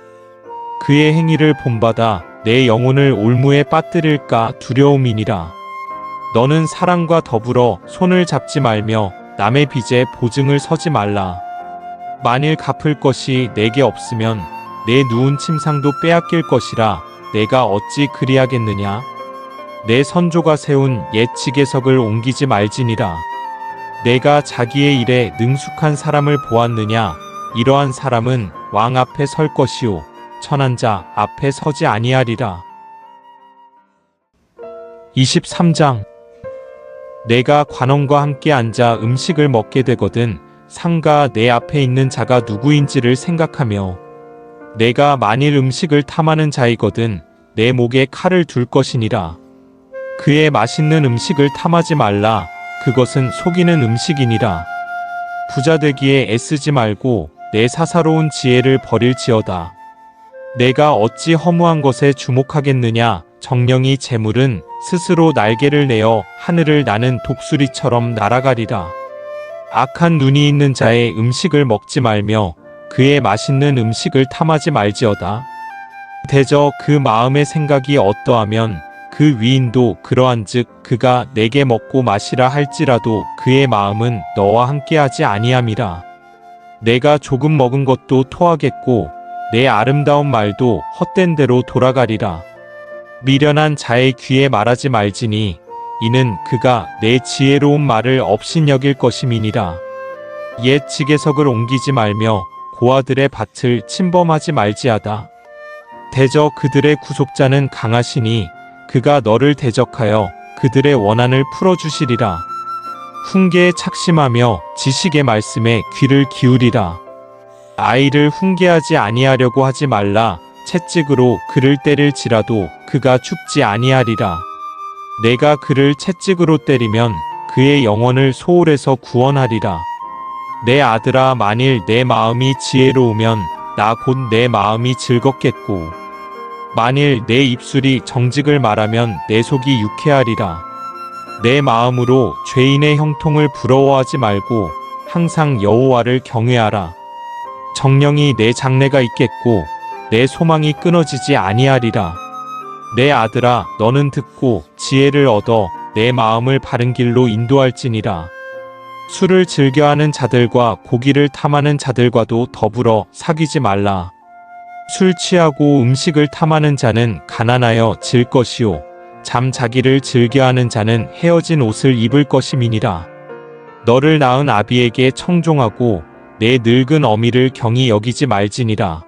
그의 행위를 본받아 내 영혼을 올무에 빠뜨릴까 두려움이니라. 너는 사랑과 더불어 손을 잡지 말며 남의 빚에 보증을 서지 말라. 만일 갚을 것이 내게 없으면 내 누운 침상도 빼앗길 것이라 내가 어찌 그리하겠느냐. 내 선조가 세운 옛 지계석을 옮기지 말지니라. 내가 자기의 일에 능숙한 사람을 보았느냐. 이러한 사람은 왕 앞에 설 것이요 천한 자 앞에 서지 아니하리라. 23장. 내가 관원과 함께 앉아 음식을 먹게 되거든 상가 내 앞에 있는 자가 누구인지를 생각하며 내가 만일 음식을 탐하는 자이거든 내 목에 칼을 둘 것이니라. 그의 맛있는 음식을 탐하지 말라. 그것은 속이는 음식이니라. 부자 되기에 애쓰지 말고 내 사사로운 지혜를 버릴지어다. 내가 어찌 허무한 것에 주목하겠느냐. 정령이 재물은 스스로 날개를 내어 하늘을 나는 독수리처럼 날아가리라. 악한 눈이 있는 자의 음식을 먹지 말며 그의 맛있는 음식을 탐하지 말지어다. 대저 그 마음의 생각이 어떠하면 그 위인도 그러한즉 그가 내게 먹고 마시라 할지라도 그의 마음은 너와 함께하지 아니함이라. 내가 조금 먹은 것도 토하겠고 내 아름다운 말도 헛된 대로 돌아가리라. 미련한 자의 귀에 말하지 말지니 이는 그가 내 지혜로운 말을 업신여길 것임이니라. 옛 지게석을 옮기지 말며 고아들의 밭을 침범하지 말지하다. 대저 그들의 구속자는 강하시니 그가 너를 대적하여 그들의 원한을 풀어주시리라. 훈계에 착심하며 지식의 말씀에 귀를 기울이라. 아이를 훈계하지 아니하려고 하지 말라. 채찍으로 그를 때릴지라도 그가 죽지 아니하리라. 내가 그를 채찍으로 때리면 그의 영혼을 소홀에서 구원하리라. 내 아들아, 만일 내 마음이 지혜로우면 나 곧 내 마음이 즐겁겠고 만일 내 입술이 정직을 말하면 내 속이 유쾌하리라. 내 마음으로 죄인의 형통을 부러워하지 말고 항상 여호와를 경외하라. 정령이 내 장래가 있겠고 내 소망이 끊어지지 아니하리라. 내 아들아, 너는 듣고 지혜를 얻어 내 마음을 바른 길로 인도할지니라. 술을 즐겨하는 자들과 고기를 탐하는 자들과도 더불어 사귀지 말라. 술 취하고 음식을 탐하는 자는 가난하여 질 것이요 잠자기를 즐겨하는 자는 헤어진 옷을 입을 것임이니라. 너를 낳은 아비에게 청종하고 내 늙은 어미를 경히 여기지 말지니라.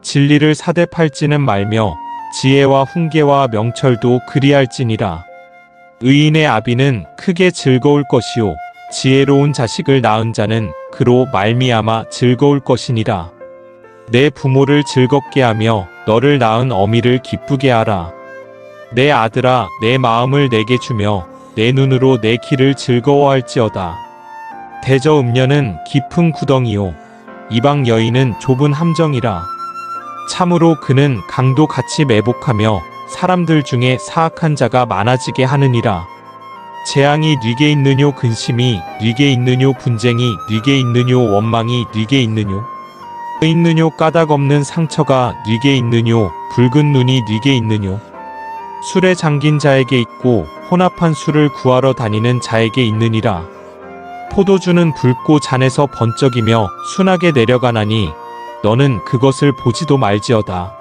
진리를 사대팔지는 말며 지혜와 훈계와 명철도 그리할지니라. 의인의 아비는 크게 즐거울 것이요 지혜로운 자식을 낳은 자는 그로 말미암아 즐거울 것이니라. 내 부모를 즐겁게 하며 너를 낳은 어미를 기쁘게 하라. 내 아들아, 내 마음을 내게 주며 내 눈으로 내 길을 즐거워할지어다. 대저 음녀는 깊은 구덩이요 이방 여인은 좁은 함정이라. 참으로 그는 강도 같이 매복하며 사람들 중에 사악한 자가 많아지게 하느니라. 재앙이 뉘게 있느뇨, 근심이 뉘게 있느뇨, 분쟁이 뉘게 있느뇨, 원망이 뉘게 있느뇨, 까닭 없는 상처가 뉘게 있느뇨, 붉은 눈이 뉘게 있느뇨. 술에 잠긴 자에게 있고 혼합한 술을 구하러 다니는 자에게 있느니라. 포도주는 붉고 잔에서 번쩍이며 순하게 내려가나니 너는 그것을 보지도 말지어다.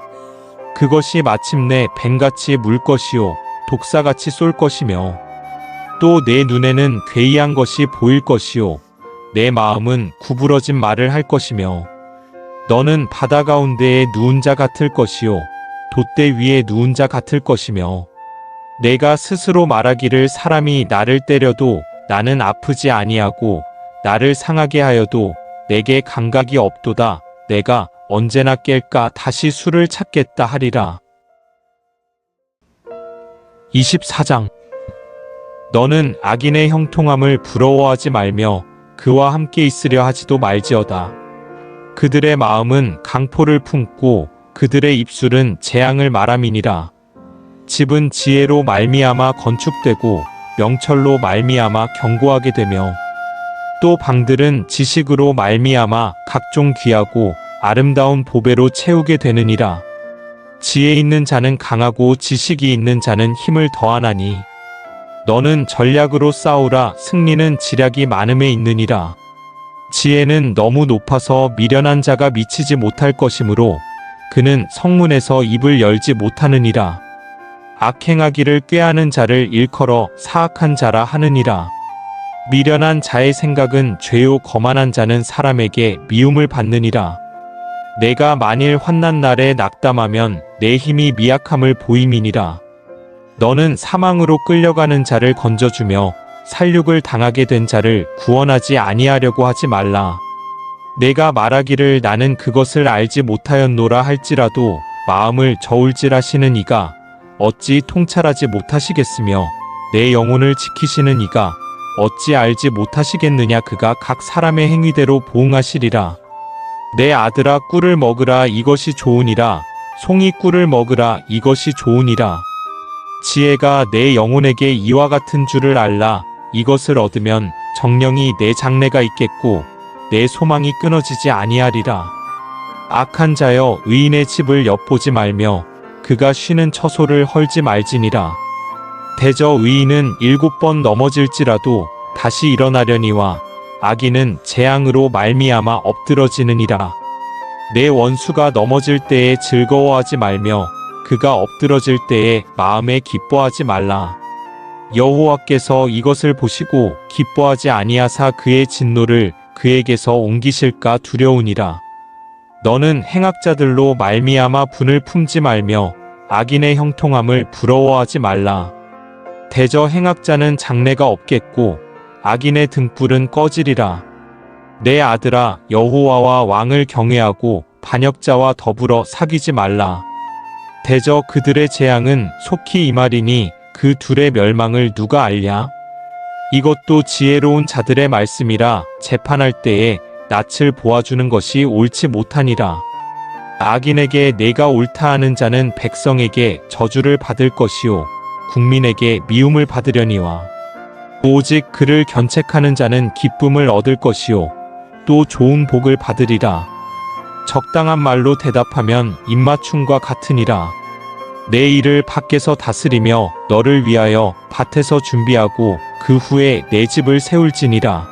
그것이 마침내 뱀같이 물 것이요 독사같이 쏠 것이며 또 내 눈에는 괴이한 것이 보일 것이요 내 마음은 구부러진 말을 할 것이며 너는 바다 가운데에 누운 자 같을 것이요 돛대 위에 누운 자 같을 것이며 내가 스스로 말하기를 사람이 나를 때려도 나는 아프지 아니하고 나를 상하게 하여도 내게 감각이 없도다. 내가 언제나 깰까 다시 술을 찾겠다 하리라. 24장. 너는 악인의 형통함을 부러워하지 말며 그와 함께 있으려 하지도 말지어다. 그들의 마음은 강포를 품고 그들의 입술은 재앙을 말함이니라. 집은 지혜로 말미암아 건축되고 명철로 말미암아 견고하게 되며 또 방들은 지식으로 말미암아 각종 귀하고 아름다운 보배로 채우게 되느니라. 지혜 있는 자는 강하고 지식이 있는 자는 힘을 더하나니 너는 전략으로 싸우라. 승리는 지략이 많음에 있느니라. 지혜는 너무 높아서 미련한 자가 미치지 못할 것이므로 그는 성문에서 입을 열지 못하느니라. 악행하기를 꾀하는 자를 일컬어 사악한 자라 하느니라. 미련한 자의 생각은 죄요 거만한 자는 사람에게 미움을 받느니라. 내가 만일 환난 날에 낙담하면 내 힘이 미약함을 보임이니라. 너는 사망으로 끌려가는 자를 건져주며 살육을 당하게 된 자를 구원하지 아니하려고 하지 말라. 내가 말하기를 나는 그것을 알지 못하였노라 할지라도 마음을 저울질하시는 이가 어찌 통찰하지 못하시겠으며 내 영혼을 지키시는 이가 어찌 알지 못하시겠느냐. 그가 각 사람의 행위대로 보응하시리라. 내 아들아, 꿀을 먹으라. 이것이 좋으니라. 송이 꿀을 먹으라. 이것이 좋으니라. 지혜가 내 영혼에게 이와 같은 줄을 알라. 이것을 얻으면 정령이 내 장래가 있겠고 내 소망이 끊어지지 아니하리라. 악한 자여, 의인의 집을 엿보지 말며 그가 쉬는 처소를 헐지 말지니라. 대저 의인은 7번 넘어질지라도 다시 일어나려니와 악인은 재앙으로 말미암아 엎드러지느니라. 내 원수가 넘어질 때에 즐거워하지 말며 그가 엎드러질 때에 마음에 기뻐하지 말라. 여호와께서 이것을 보시고 기뻐하지 아니하사 그의 진노를 그에게서 옮기실까 두려우니라. 너는 행악자들로 말미암아 분을 품지 말며 악인의 형통함을 부러워하지 말라. 대저 행악자는 장래가 없겠고 악인의 등불은 꺼지리라. 내 아들아, 여호와와 왕을 경외하고 반역자와 더불어 사귀지 말라. 대저 그들의 재앙은 속히 임하리니 그 둘의 멸망을 누가 알랴? 이것도 지혜로운 자들의 말씀이라. 재판할 때에 낯을 보아주는 것이 옳지 못하니라. 악인에게 내가 옳다 하는 자는 백성에게 저주를 받을 것이요 국민에게 미움을 받으려니와 오직 그를 견책하는 자는 기쁨을 얻을 것이요 또 좋은 복을 받으리라. 적당한 말로 대답하면 입맞춤과 같으니라. 내 일을 밖에서 다스리며 너를 위하여 밭에서 준비하고 그 후에 내 집을 세울지니라.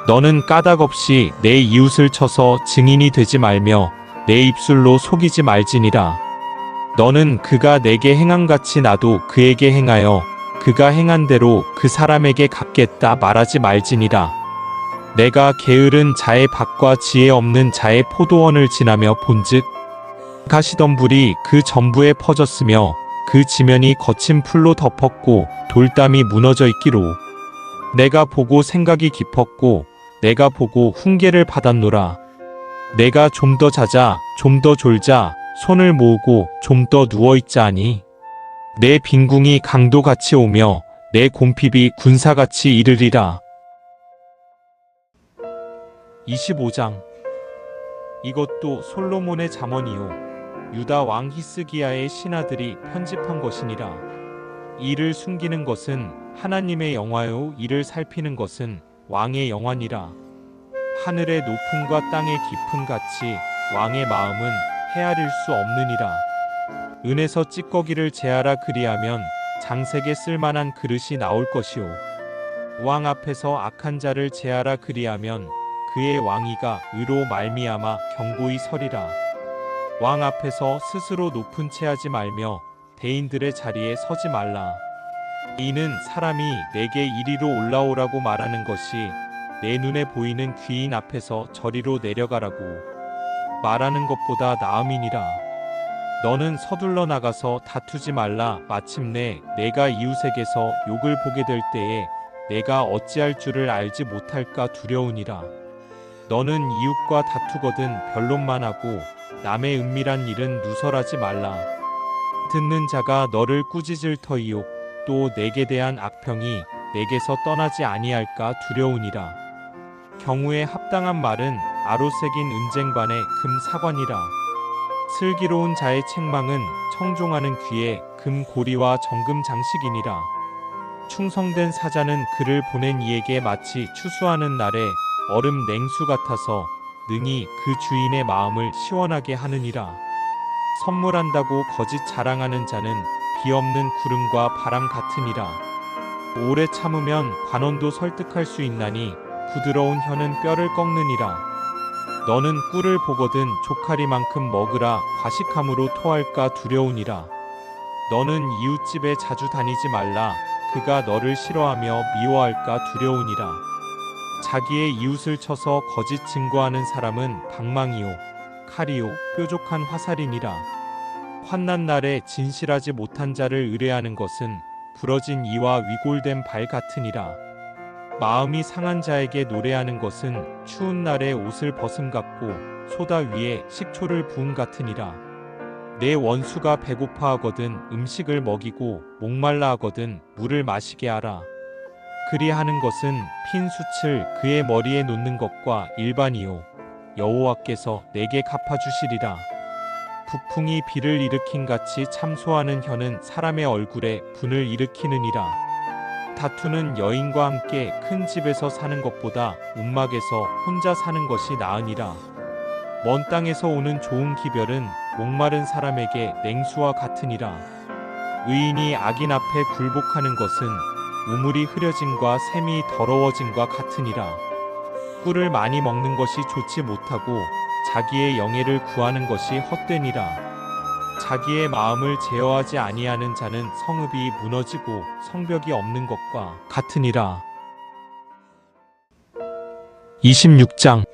너는 까닭없이 내 이웃을 쳐서 증인이 되지 말며 내 입술로 속이지 말지니라. 너는 그가 내게 행함같이 나도 그에게 행하여 그가 행한 대로 그 사람에게 갚겠다 말하지 말지니라. 내가 게으른 자의 밭과 지혜 없는 자의 포도원을 지나며 본즉 가시덤불이 그 전부에 퍼졌으며 그 지면이 거친 풀로 덮었고 돌담이 무너져 있기로 내가 보고 생각이 깊었고 내가 보고 훈계를 받았노라. 내가 좀 더 자자 좀 더 졸자 손을 모으고 좀 더 누워있자 하니 내 빈궁이 강도같이 오며 내 곰핍이 군사같이 이르리라. 25장. 이것도 솔로몬의 잠언이요 유다 왕 히스기야의 신하들이 편집한 것이니라. 이를 숨기는 것은 하나님의 영화요 이를 살피는 것은 왕의 영화니라. 하늘의 높음과 땅의 깊음 같이 왕의 마음은 헤아릴 수 없느니라. 은에서 찌꺼기를 제하라 그리하면 장색에 쓸만한 그릇이 나올 것이요 왕 앞에서 악한 자를 제하라 그리하면 그의 왕위가 의로 말미암아 견고히 서리라. 왕 앞에서 스스로 높은 채 하지 말며 대인들의 자리에 서지 말라. 이는 사람이 내게 이리로 올라오라고 말하는 것이 내 눈에 보이는 귀인 앞에서 저리로 내려가라고 말하는 것보다 나음이니라. 너는 서둘러 나가서 다투지 말라. 마침내 내가 이웃에게서 욕을 보게 될 때에 내가 어찌할 줄을 알지 못할까 두려우니라. 너는 이웃과 다투거든 변론만 하고 남의 은밀한 일은 누설하지 말라. 듣는 자가 너를 꾸짖을 터이요 또 내게 대한 악평이 내게서 떠나지 아니할까 두려우니라. 경우에 합당한 말은 아로새긴 은쟁반의 금 사관이라. 슬기로운 자의 책망은 청종하는 귀에 금 고리와 정금 장식이니라. 충성된 사자는 그를 보낸 이에게 마치 추수하는 날에 얼음 냉수 같아서 능히 그 주인의 마음을 시원하게 하느니라. 선물한다고 거짓 자랑하는 자는 비 없는 구름과 바람 같으니라. 오래 참으면 관원도 설득할 수 있나니 부드러운 혀는 뼈를 꺾느니라. 너는 꿀을 보거든 조카리만큼 먹으라. 과식함으로 토할까 두려우니라. 너는 이웃집에 자주 다니지 말라. 그가 너를 싫어하며 미워할까 두려우니라. 자기의 이웃을 쳐서 거짓 증거하는 사람은 방망이요 칼이요 뾰족한 화살이니라. 환난 날에 진실하지 못한 자를 의뢰하는 것은 부러진 이와 위골된 발 같으니라. 마음이 상한 자에게 노래하는 것은 추운 날에 옷을 벗음 같고 소다 위에 식초를 부음 같으니라. 내 원수가 배고파하거든 음식을 먹이고 목말라 하거든 물을 마시게 하라. 그리하는 것은 핀 숯을 그의 머리에 놓는 것과 일반이요 여호와께서 내게 갚아주시리라. 북풍이 비를 일으킨 같이 참소하는 혀는 사람의 얼굴에 분을 일으키느니라. 다투는 여인과 함께 큰 집에서 사는 것보다 움막에서 혼자 사는 것이 나으니라. 먼 땅에서 오는 좋은 기별은 목마른 사람에게 냉수와 같으니라. 의인이 악인 앞에 굴복하는 것은 우물이 흐려짐과 샘이 더러워짐과 같으니라. 꿀을 많이 먹는 것이 좋지 못하고 자기의 영예를 구하는 것이 헛되니라. 자기의 마음을 제어하지 아니하는 자는 성읍이 무너지고 성벽이 없는 것과 같으니라. 26장.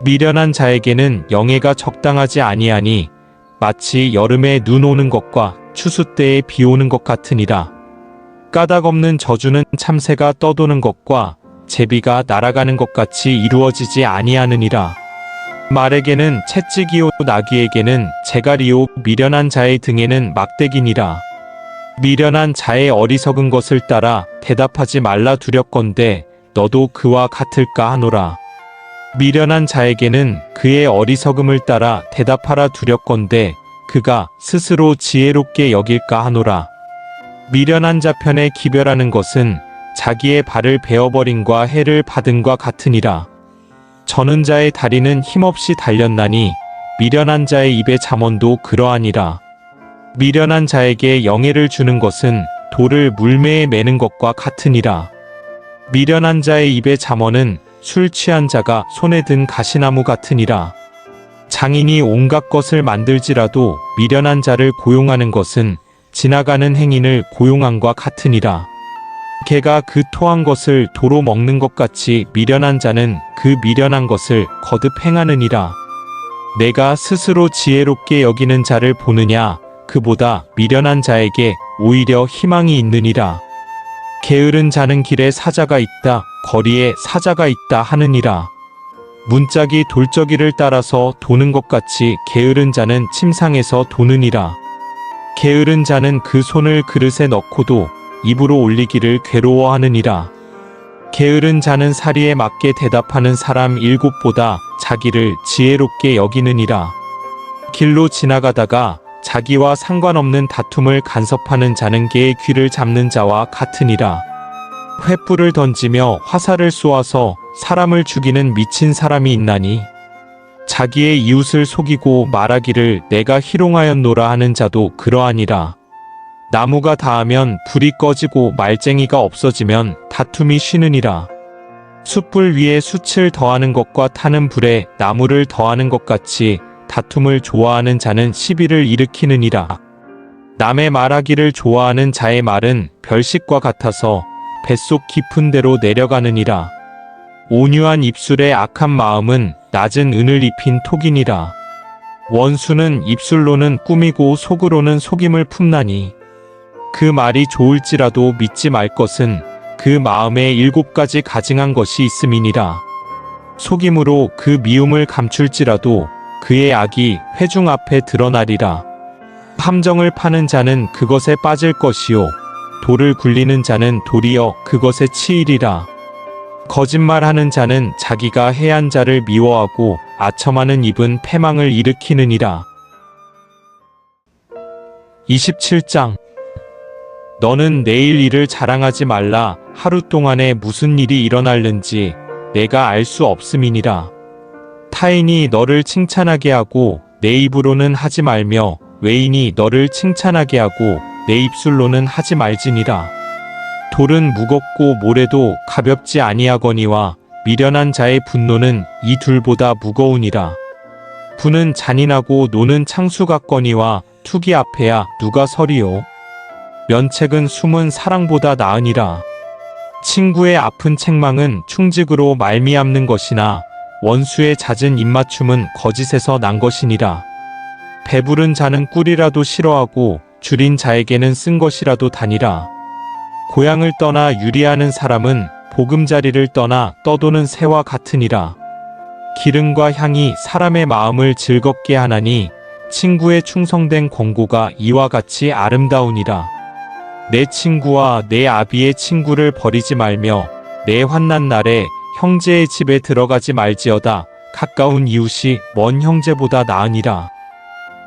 미련한 자에게는 영예가 적당하지 아니하니 마치 여름에 눈 오는 것과 추수 때에 비 오는 것 같으니라. 까닭 없는 저주는 참새가 떠도는 것과 제비가 날아가는 것 같이 이루어지지 아니하느니라. 말에게는 채찍이요 나귀에게는 재갈이요 미련한 자의 등에는 막대기니라. 미련한 자의 어리석은 것을 따라 대답하지 말라 두렵건대 너도 그와 같을까 하노라. 미련한 자에게는 그의 어리석음을 따라 대답하라 두렵건대 그가 스스로 지혜롭게 여길까 하노라. 미련한 자 편에 기별하는 것은 자기의 발을 베어버림과 해를 받음과 같으니라. 저는 자의 다리는 힘없이 달렸나니 미련한 자의 입의 잠언도 그러하니라. 미련한 자에게 영예를 주는 것은 돌을 물매에 매는 것과 같으니라. 미련한 자의 입의 잠언은 술 취한 자가 손에 든 가시나무 같으니라. 장인이 온갖 것을 만들지라도 미련한 자를 고용하는 것은 지나가는 행인을 고용함과 같으니라. 개가 그 토한 것을 도로 먹는 것 같이 미련한 자는 그 미련한 것을 거듭 행하느니라. 내가 스스로 지혜롭게 여기는 자를 보느냐 그보다 미련한 자에게 오히려 희망이 있느니라. 게으른 자는 길에 사자가 있다 거리에 사자가 있다 하느니라. 문짝이 돌저기를 따라서 도는 것 같이 게으른 자는 침상에서 도느니라. 게으른 자는 그 손을 그릇에 넣고도 입으로 올리기를 괴로워하느니라. 게으른 자는 사리에 맞게 대답하는 사람 7보다 자기를 지혜롭게 여기느니라. 길로 지나가다가 자기와 상관없는 다툼을 간섭하는 자는 개의 귀를 잡는 자와 같으니라. 횃불을 던지며 화살을 쏘아서 사람을 죽이는 미친 사람이 있나니 자기의 이웃을 속이고 말하기를 내가 희롱하였노라 하는 자도 그러하니라. 나무가 닿으면 불이 꺼지고 말쟁이가 없어지면 다툼이 쉬느니라. 숯불 위에 숯을 더하는 것과 타는 불에 나무를 더하는 것 같이 다툼을 좋아하는 자는 시비를 일으키느니라. 남의 말하기를 좋아하는 자의 말은 별식과 같아서 뱃속 깊은 데로 내려가느니라. 온유한 입술의 악한 마음은 낮은 은을 입힌 톡이니라. 원수는 입술로는 꾸미고 속으로는 속임을 품나니 그 말이 좋을지라도 믿지 말 것은 그 마음에 7가지 가증한 것이 있음이니라. 속임으로 그 미움을 감출지라도 그의 악이 회중 앞에 드러나리라. 함정을 파는 자는 그것에 빠질 것이요 돌을 굴리는 자는 도리어 그것에 치이리라. 거짓말하는 자는 자기가 해한 자를 미워하고 아첨하는 입은 패망을 일으키느니라. 27장. 너는 내일 일을 자랑하지 말라. 하루 동안에 무슨 일이 일어날는지 내가 알 수 없음이니라. 타인이 너를 칭찬하게 하고 내 입으로는 하지 말며 외인이 너를 칭찬하게 하고 내 입술로는 하지 말지니라. 돌은 무겁고 모래도 가볍지 아니하거니와 미련한 자의 분노는 이 둘보다 무거우니라. 분은 잔인하고 노는 창수 같거니와 투기 앞에야 누가 서리요. 면책은 숨은 사랑보다 나으니라. 친구의 아픈 책망은 충직으로 말미암는 것이나 원수의 잦은 입맞춤은 거짓에서 난 것이니라. 배부른 자는 꿀이라도 싫어하고 줄인 자에게는 쓴 것이라도 다니라. 고향을 떠나 유리하는 사람은 보금자리를 떠나 떠도는 새와 같으니라. 기름과 향이 사람의 마음을 즐겁게 하나니 친구의 충성된 권고가 이와 같이 아름다우니라. 내 친구와 내 아비의 친구를 버리지 말며 내 환난 날에 형제의 집에 들어가지 말지어다. 가까운 이웃이 먼 형제보다 나으니라.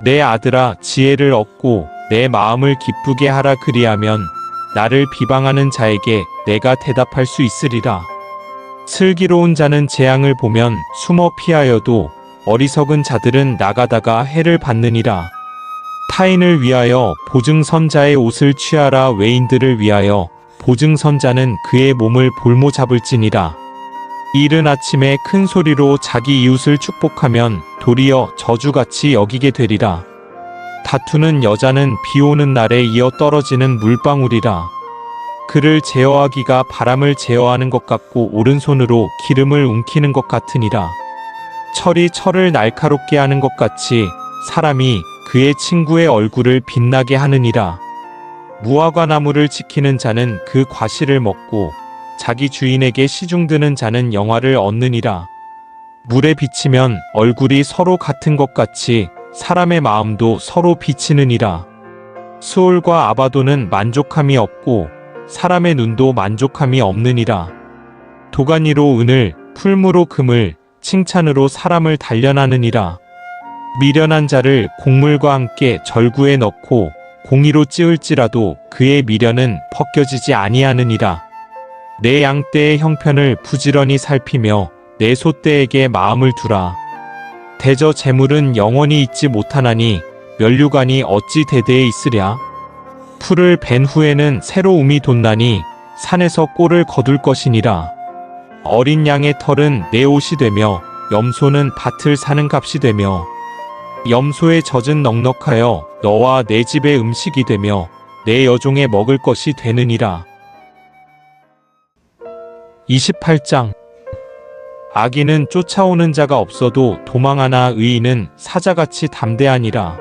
내 아들아 지혜를 얻고 내 마음을 기쁘게 하라. 그리하면 나를 비방하는 자에게 내가 대답할 수 있으리라. 슬기로운 자는 재앙을 보면 숨어 피하여도 어리석은 자들은 나가다가 해를 받느니라. 타인을 위하여 보증선자의 옷을 취하라. 외인들을 위하여 보증선자는 그의 몸을 볼모 잡을지니라. 이른 아침에 큰 소리로 자기 이웃을 축복하면 도리어 저주같이 여기게 되리라. 다투는 여자는 비 오는 날에 이어 떨어지는 물방울이라. 그를 제어하기가 바람을 제어하는 것 같고 오른손으로 기름을 움키는 것 같으니라. 철이 철을 날카롭게 하는 것 같이 사람이 그의 친구의 얼굴을 빛나게 하느니라. 무화과 나무를 지키는 자는 그 과실을 먹고 자기 주인에게 시중드는 자는 영화를 얻느니라. 물에 비치면 얼굴이 서로 같은 것 같이 사람의 마음도 서로 비치느니라. 수올과 아바도는 만족함이 없고 사람의 눈도 만족함이 없느니라. 도가니로 은을, 풀무로 금을, 칭찬으로 사람을 단련하느니라. 미련한 자를 곡물과 함께 절구에 넣고 공의로 찌을지라도 그의 미련은 벗겨지지 아니하느니라. 내 양떼의 형편을 부지런히 살피며 내 소떼에게 마음을 두라. 대저 재물은 영원히 있지 못하나니 면류관이 어찌 대대에 있으랴. 풀을 벤 후에는 새로움이 돋나니 산에서 꼴을 거둘 것이니라. 어린 양의 털은 내 옷이 되며 염소는 밭을 사는 값이 되며 염소의 젖은 넉넉하여 너와 내 집의 음식이 되며 내 여종의 먹을 것이 되느니라. 28장. 악인은 쫓아오는 자가 없어도 도망하나 의인은 사자같이 담대하니라.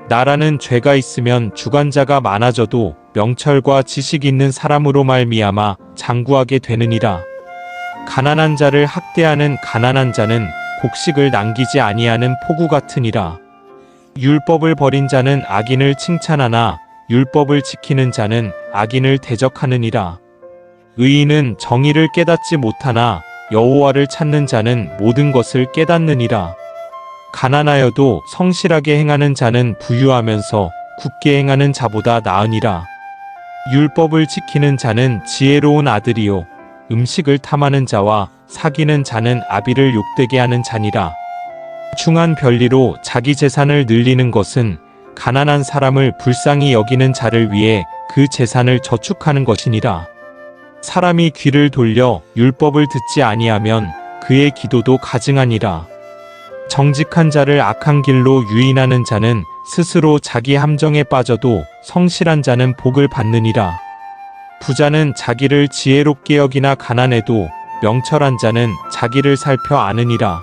나라는 죄가 있으면 주관자가 많아져도 명철과 지식 있는 사람으로 말미암아 장구하게 되느니라. 가난한 자를 학대하는 가난한 자는 곡식을 남기지 아니하는 포구 같으니라. 율법을 버린 자는 악인을 칭찬하나 율법을 지키는 자는 악인을 대적하느니라. 의인은 정의를 깨닫지 못하나 여호와를 찾는 자는 모든 것을 깨닫느니라. 가난하여도 성실하게 행하는 자는 부유하면서 굳게 행하는 자보다 나으니라. 율법을 지키는 자는 지혜로운 아들이요 음식을 탐하는 자와 사귀는 자는 아비를 욕되게 하는 자니라. 중한 별리로 자기 재산을 늘리는 것은 가난한 사람을 불쌍히 여기는 자를 위해 그 재산을 저축하는 것이니라. 사람이 귀를 돌려 율법을 듣지 아니하면 그의 기도도 가증하니라. 정직한 자를 악한 길로 유인하는 자는 스스로 자기 함정에 빠져도 성실한 자는 복을 받느니라. 부자는 자기를 지혜롭게 여기나 가난해도 명철한 자는 자기를 살펴 아느니라.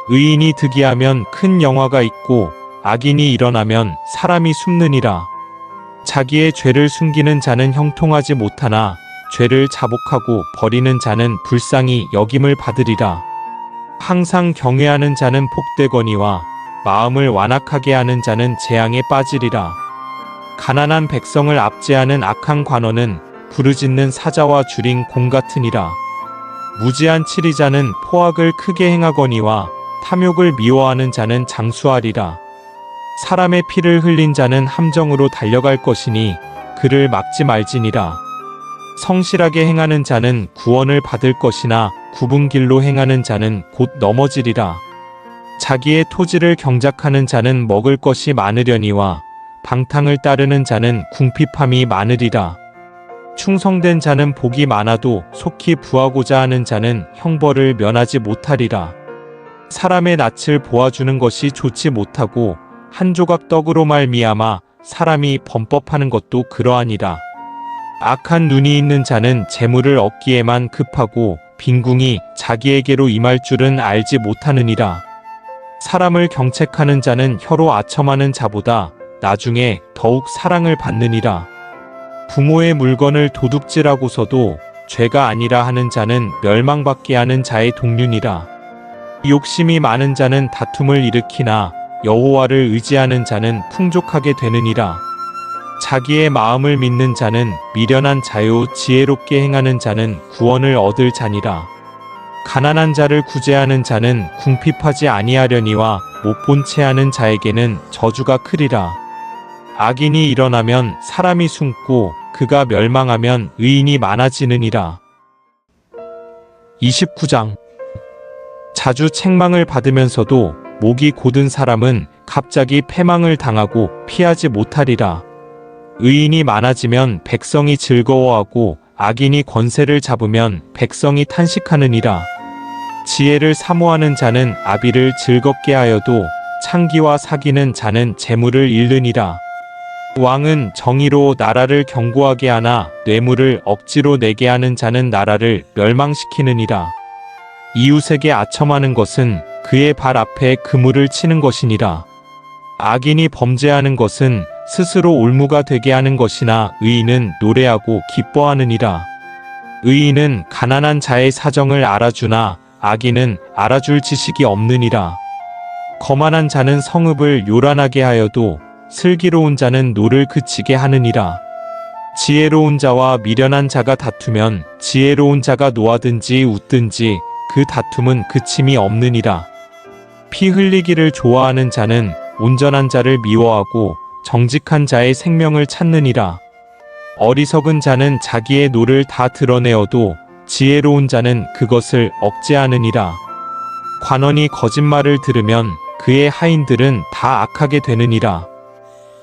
의인이 득이하면 큰 영화가 있고 악인이 일어나면 사람이 숨느니라. 자기의 죄를 숨기는 자는 형통하지 못하나 죄를 자복하고 버리는 자는 불쌍히 여김을 받으리라. 항상 경외하는 자는 복되거니와 마음을 완악하게 하는 자는 재앙에 빠지리라. 가난한 백성을 압제하는 악한 관원은 부르짖는 사자와 줄인 공 같으니라. 무지한 치리자는 포악을 크게 행하거니와 탐욕을 미워하는 자는 장수하리라. 사람의 피를 흘린 자는 함정으로 달려갈 것이니 그를 막지 말지니라. 성실하게 행하는 자는 구원을 받을 것이나 굽은 길로 행하는 자는 곧 넘어지리라. 자기의 토지를 경작하는 자는 먹을 것이 많으려니와 방탕을 따르는 자는 궁핍함이 많으리라. 충성된 자는 복이 많아도 속히 부하고자 하는 자는 형벌을 면하지 못하리라. 사람의 낯을 보아주는 것이 좋지 못하고 한 조각 떡으로 말미암아 사람이 범법하는 것도 그러하니라. 악한 눈이 있는 자는 재물을 얻기에만 급하고 빈궁이 자기에게로 임할 줄은 알지 못하느니라. 사람을 경책하는 자는 혀로 아첨하는 자보다 나중에 더욱 사랑을 받느니라. 부모의 물건을 도둑질하고서도 죄가 아니라 하는 자는 멸망받게 하는 자의 동륜이라. 욕심이 많은 자는 다툼을 일으키나 여호와를 의지하는 자는 풍족하게 되느니라. 자기의 마음을 믿는 자는 미련한 자요 지혜롭게 행하는 자는 구원을 얻을 자니라. 가난한 자를 구제하는 자는 궁핍하지 아니하려니와 못 본 채 하는 자에게는 저주가 크리라. 악인이 일어나면 사람이 숨고 그가 멸망하면 의인이 많아지느니라. 29장. 자주 책망을 받으면서도 목이 곧은 사람은 갑자기 패망을 당하고 피하지 못하리라. 의인이 많아지면 백성이 즐거워하고 악인이 권세를 잡으면 백성이 탄식하느니라. 지혜를 사모하는 자는 아비를 즐겁게 하여도 창기와 사귀는 자는 재물을 잃느니라. 왕은 정의로 나라를 견고하게 하나 뇌물을 억지로 내게 하는 자는 나라를 멸망시키느니라. 이웃에게 아첨하는 것은 그의 발 앞에 그물을 치는 것이니라. 악인이 범죄하는 것은 스스로 올무가 되게 하는 것이나 의인은 노래하고 기뻐하느니라. 의인은 가난한 자의 사정을 알아주나 악인은 알아줄 지식이 없느니라. 거만한 자는 성읍을 요란하게 하여도 슬기로운 자는 노를 그치게 하느니라. 지혜로운 자와 미련한 자가 다투면 지혜로운 자가 노하든지 웃든지 그 다툼은 그침이 없느니라. 피 흘리기를 좋아하는 자는 온전한 자를 미워하고 정직한 자의 생명을 찾느니라. 어리석은 자는 자기의 노를 다 드러내어도 지혜로운 자는 그것을 억제하느니라. 관원이 거짓말을 들으면 그의 하인들은 다 악하게 되느니라.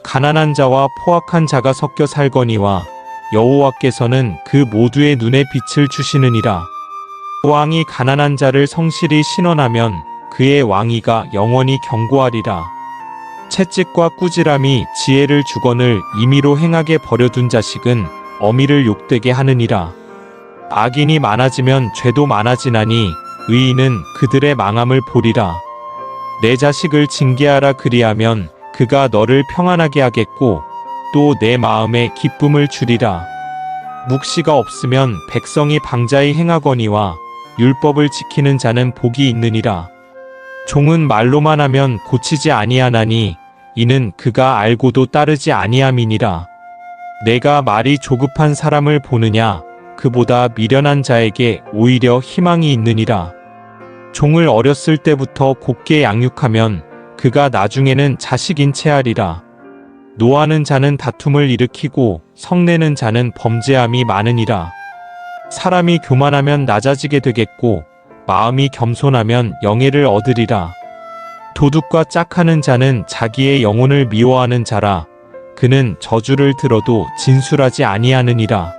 가난한 자와 포악한 자가 섞여 살거니와 여호와께서는 그 모두의 눈에 빛을 주시느니라. 왕이 가난한 자를 성실히 신원하면 그의 왕위가 영원히 견고하리라. 채찍과 꾸지람이 지혜를 주거늘 임의로 행하게 버려둔 자식은 어미를 욕되게 하느니라. 악인이 많아지면 죄도 많아지나니 의인은 그들의 망함을 보리라. 내 자식을 징계하라 그리하면 그가 너를 평안하게 하겠고 또 내 마음에 기쁨을 주리라. 묵시가 없으면 백성이 방자히 행하거니와 율법을 지키는 자는 복이 있느니라. 종은 말로만 하면 고치지 아니하나니 이는 그가 알고도 따르지 아니함이니라. 내가 말이 조급한 사람을 보느냐 그보다 미련한 자에게 오히려 희망이 있느니라. 종을 어렸을 때부터 곱게 양육하면 그가 나중에는 자식인 채 하리라. 노하는 자는 다툼을 일으키고 성내는 자는 범죄함이 많으니라. 사람이 교만하면 낮아지게 되겠고 마음이 겸손하면 영예를 얻으리라. 도둑과 짝하는 자는 자기의 영혼을 미워하는 자라. 그는 저주를 들어도 진술하지 아니하느니라.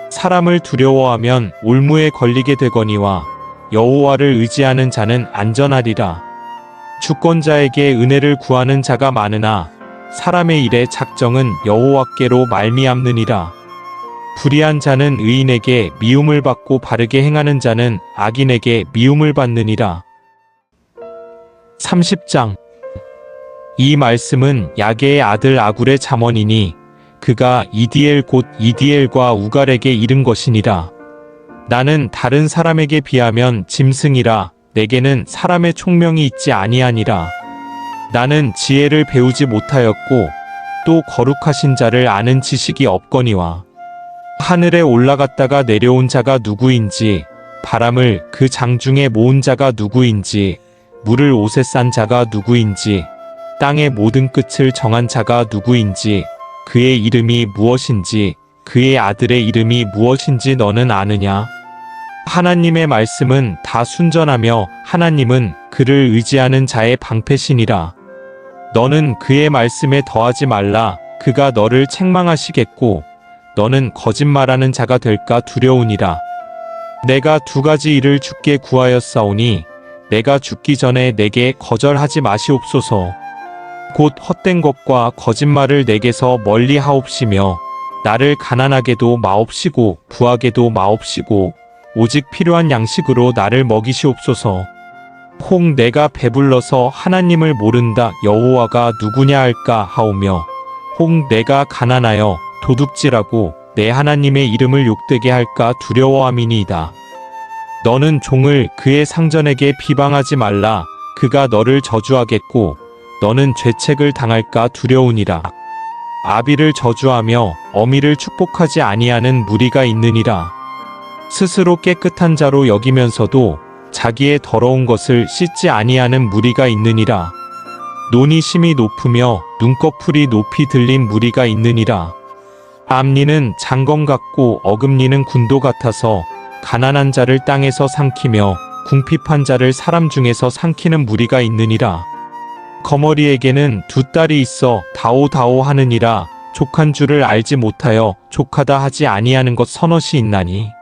사람을 두려워하면 올무에 걸리게 되거니와 여호와를 의지하는 자는 안전하리라. 주권자에게 은혜를 구하는 자가 많으나 사람의 일의 작정은 여호와께로 말미암느니라. 불의한 자는 의인에게 미움을 받고 바르게 행하는 자는 악인에게 미움을 받느니라. 30장. 이 말씀은 야게의 아들 아굴의 잠언이니 그가 이디엘 곧 이디엘과 우갈에게 이른 것이니라. 나는 다른 사람에게 비하면 짐승이라 내게는 사람의 총명이 있지 아니하니라. 나는 지혜를 배우지 못하였고 또 거룩하신 자를 아는 지식이 없거니와 하늘에 올라갔다가 내려온 자가 누구인지 바람을 그 장중에 모은 자가 누구인지 물을 옷에 싼 자가 누구인지 땅의 모든 끝을 정한 자가 누구인지 그의 이름이 무엇인지 그의 아들의 이름이 무엇인지 너는 아느냐? 하나님의 말씀은 다 순전하며 하나님은 그를 의지하는 자의 방패시니라. 너는 그의 말씀에 더하지 말라. 그가 너를 책망하시겠고 너는 거짓말하는 자가 될까 두려우니라. 내가 두 가지 일을 주께 구하였사오니 내가 죽기 전에 내게 거절하지 마시옵소서. 곧 헛된 것과 거짓말을 내게서 멀리 하옵시며 나를 가난하게도 마옵시고 부하게도 마옵시고 오직 필요한 양식으로 나를 먹이시옵소서. 혹 내가 배불러서 하나님을 모른다 여호와가 누구냐 할까 하오며 혹 내가 가난하여 도둑질하고 내 하나님의 이름을 욕되게 할까 두려워함이니이다. 너는 종을 그의 상전에게 비방하지 말라. 그가 너를 저주하겠고 너는 죄책을 당할까 두려우니라. 아비를 저주하며 어미를 축복하지 아니하는 무리가 있느니라. 스스로 깨끗한 자로 여기면서도 자기의 더러운 것을 씻지 아니하는 무리가 있느니라. 논이 심이 높으며 눈꺼풀이 높이 들린 무리가 있느니라. 암리는 장검 같고 어금니는 군도 같아서 가난한 자를 땅에서 삼키며 궁핍한 자를 사람 중에서 삼키는 무리가 있느니라. 거머리에게는 두 딸이 있어 다오다오 하느니라. 족한 줄을 알지 못하여 족하다 하지 아니하는 것 서너시 있나니.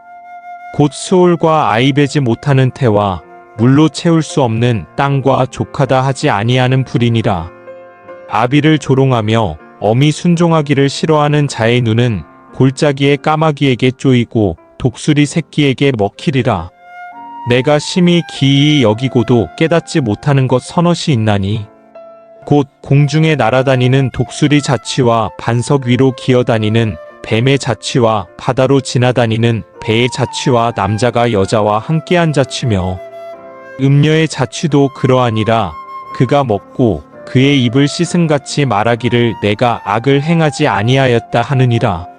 곧 수올과 아이 베지 못하는 태와 물로 채울 수 없는 땅과 족하다 하지 아니하는 불이니라. 아비를 조롱하며 어미 순종하기를 싫어하는 자의 눈은 골짜기의 까마귀에게 쪼이고 독수리 새끼에게 먹히리라. 내가 심히 기이히 여기고도 깨닫지 못하는 것 서너시 있나니. 곧 공중에 날아다니는 독수리 자취와 반석 위로 기어다니는 뱀의 자취와 바다로 지나다니는 배의 자취와 남자가 여자와 함께한 자취며 음녀의 자취도 그러하니라. 그가 먹고 그의 입을 씻음같이 말하기를 내가 악을 행하지 아니하였다 하느니라.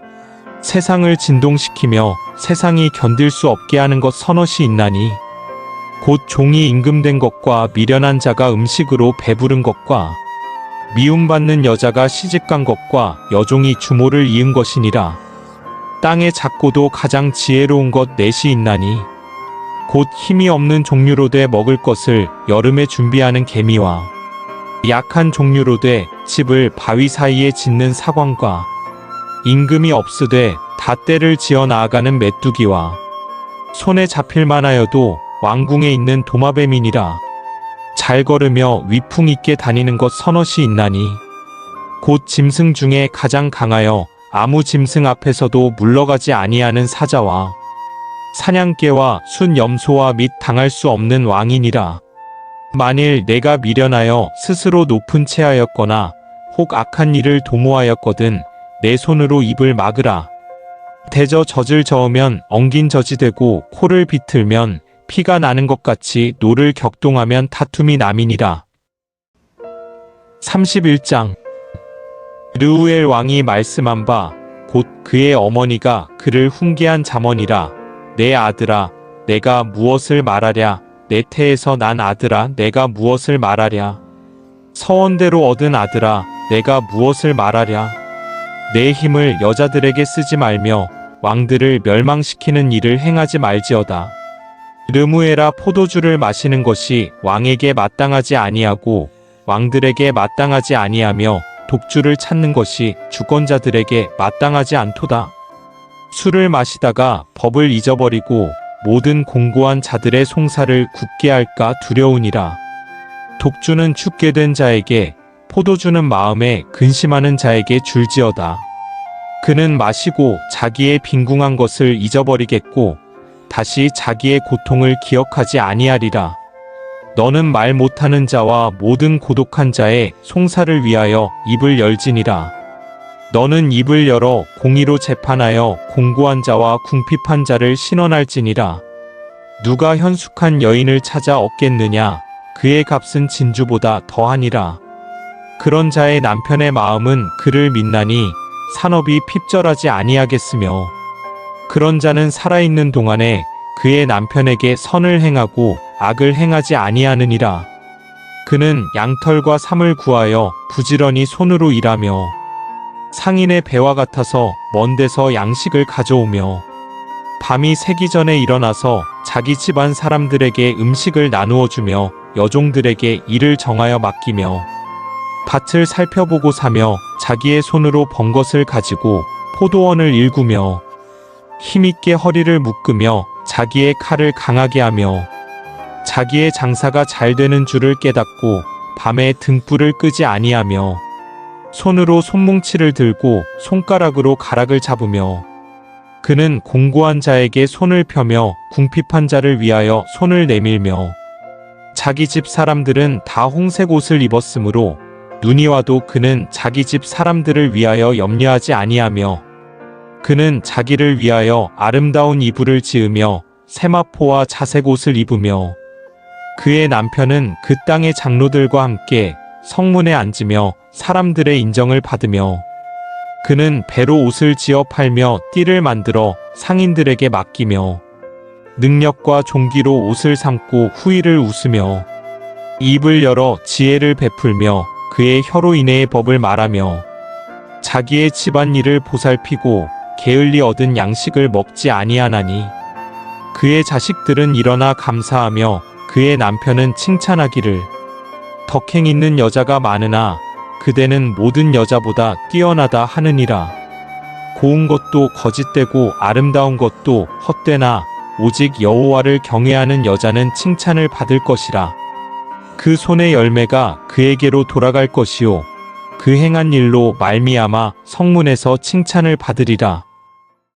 세상을 진동시키며 세상이 견딜 수 없게 하는 것 서너시 있나니. 곧 종이 임금된 것과 미련한 자가 음식으로 배부른 것과 미움받는 여자가 시집간 것과 여종이 주모를 이은 것이니라. 땅의 작고도 가장 지혜로운 것 넷이 있나니. 곧 힘이 없는 종류로 돼 먹을 것을 여름에 준비하는 개미와 약한 종류로 돼 집을 바위 사이에 짓는 사광과 임금이 없으되 다 때를 지어 나아가는 메뚜기와 손에 잡힐 만하여도 왕궁에 있는 도마뱀이니라. 잘 걸으며 위풍 있게 다니는 것 서너시 있나니. 곧 짐승 중에 가장 강하여 아무 짐승 앞에서도 물러가지 아니하는 사자와 사냥개와 순 염소와 및 당할 수 없는 왕이니라. 만일 내가 미련하여 스스로 높은 채하였거나 혹 악한 일을 도모하였거든 내 손으로 입을 막으라. 대저 젖을 저으면 엉긴 젖이 되고 코를 비틀면 피가 나는 것 같이 노를 격동하면 다툼이 남이니라. 31장. 르우엘 왕이 말씀한 바 곧 그의 어머니가 그를 훈계한 자머니라. 내 아들아 내가 무엇을 말하랴. 내 태에서 난 아들아 내가 무엇을 말하랴. 서원대로 얻은 아들아 내가 무엇을 말하랴. 내 힘을 여자들에게 쓰지 말며 왕들을 멸망시키는 일을 행하지 말지어다. 르무에라 포도주를 마시는 것이 왕에게 마땅하지 아니하고 왕들에게 마땅하지 아니하며 독주를 찾는 것이 주권자들에게 마땅하지 않도다. 술을 마시다가 법을 잊어버리고 모든 공고한 자들의 송사를 굳게 할까 두려우니라. 독주는 죽게 된 자에게 포도주는 마음에 근심하는 자에게 줄지어다. 그는 마시고 자기의 빈궁한 것을 잊어버리겠고 다시 자기의 고통을 기억하지 아니하리라. 너는 말 못하는 자와 모든 고독한 자의 송사를 위하여 입을 열지니라. 너는 입을 열어 공의로 재판하여 공고한 자와 궁핍한 자를 신원할지니라. 누가 현숙한 여인을 찾아 얻겠느냐. 그의 값은 진주보다 더하니라. 그런 자의 남편의 마음은 그를 믿나니 산업이 핍절하지 아니하겠으며 그런 자는 살아있는 동안에 그의 남편에게 선을 행하고 악을 행하지 아니하느니라. 그는 양털과 삼을 구하여 부지런히 손으로 일하며 상인의 배와 같아서 먼 데서 양식을 가져오며 밤이 새기 전에 일어나서 자기 집안 사람들에게 음식을 나누어 주며 여종들에게 일을 정하여 맡기며 밭을 살펴보고 사며 자기의 손으로 번 것을 가지고 포도원을 일구며 힘있게 허리를 묶으며 자기의 칼을 강하게 하며 자기의 장사가 잘 되는 줄을 깨닫고 밤에 등불을 끄지 아니하며 손으로 손뭉치를 들고 손가락으로 가락을 잡으며 그는 공고한 자에게 손을 펴며 궁핍한 자를 위하여 손을 내밀며 자기 집 사람들은 다 홍색 옷을 입었으므로 눈이 와도 그는 자기 집 사람들을 위하여 염려하지 아니하며 그는 자기를 위하여 아름다운 이불을 지으며 세마포와 자색 옷을 입으며 그의 남편은 그 땅의 장로들과 함께 성문에 앉으며 사람들의 인정을 받으며 그는 배로 옷을 지어 팔며 띠를 만들어 상인들에게 맡기며 능력과 종기로 옷을 삼고 후일을 웃으며 입을 열어 지혜를 베풀며 그의 혀로 인해의 법을 말하며 자기의 집안일을 보살피고 게을리 얻은 양식을 먹지 아니하나니 그의 자식들은 일어나 감사하며 그의 남편은 칭찬하기를 덕행 있는 여자가 많으나 그대는 모든 여자보다 뛰어나다 하느니라. 고운 것도 거짓되고 아름다운 것도 헛되나 오직 여호와를 경외하는 여자는 칭찬을 받을 것이라. 그 손의 열매가 그에게로 돌아갈 것이요 그 행한 일로 말미암아 성문에서 칭찬을 받으리라.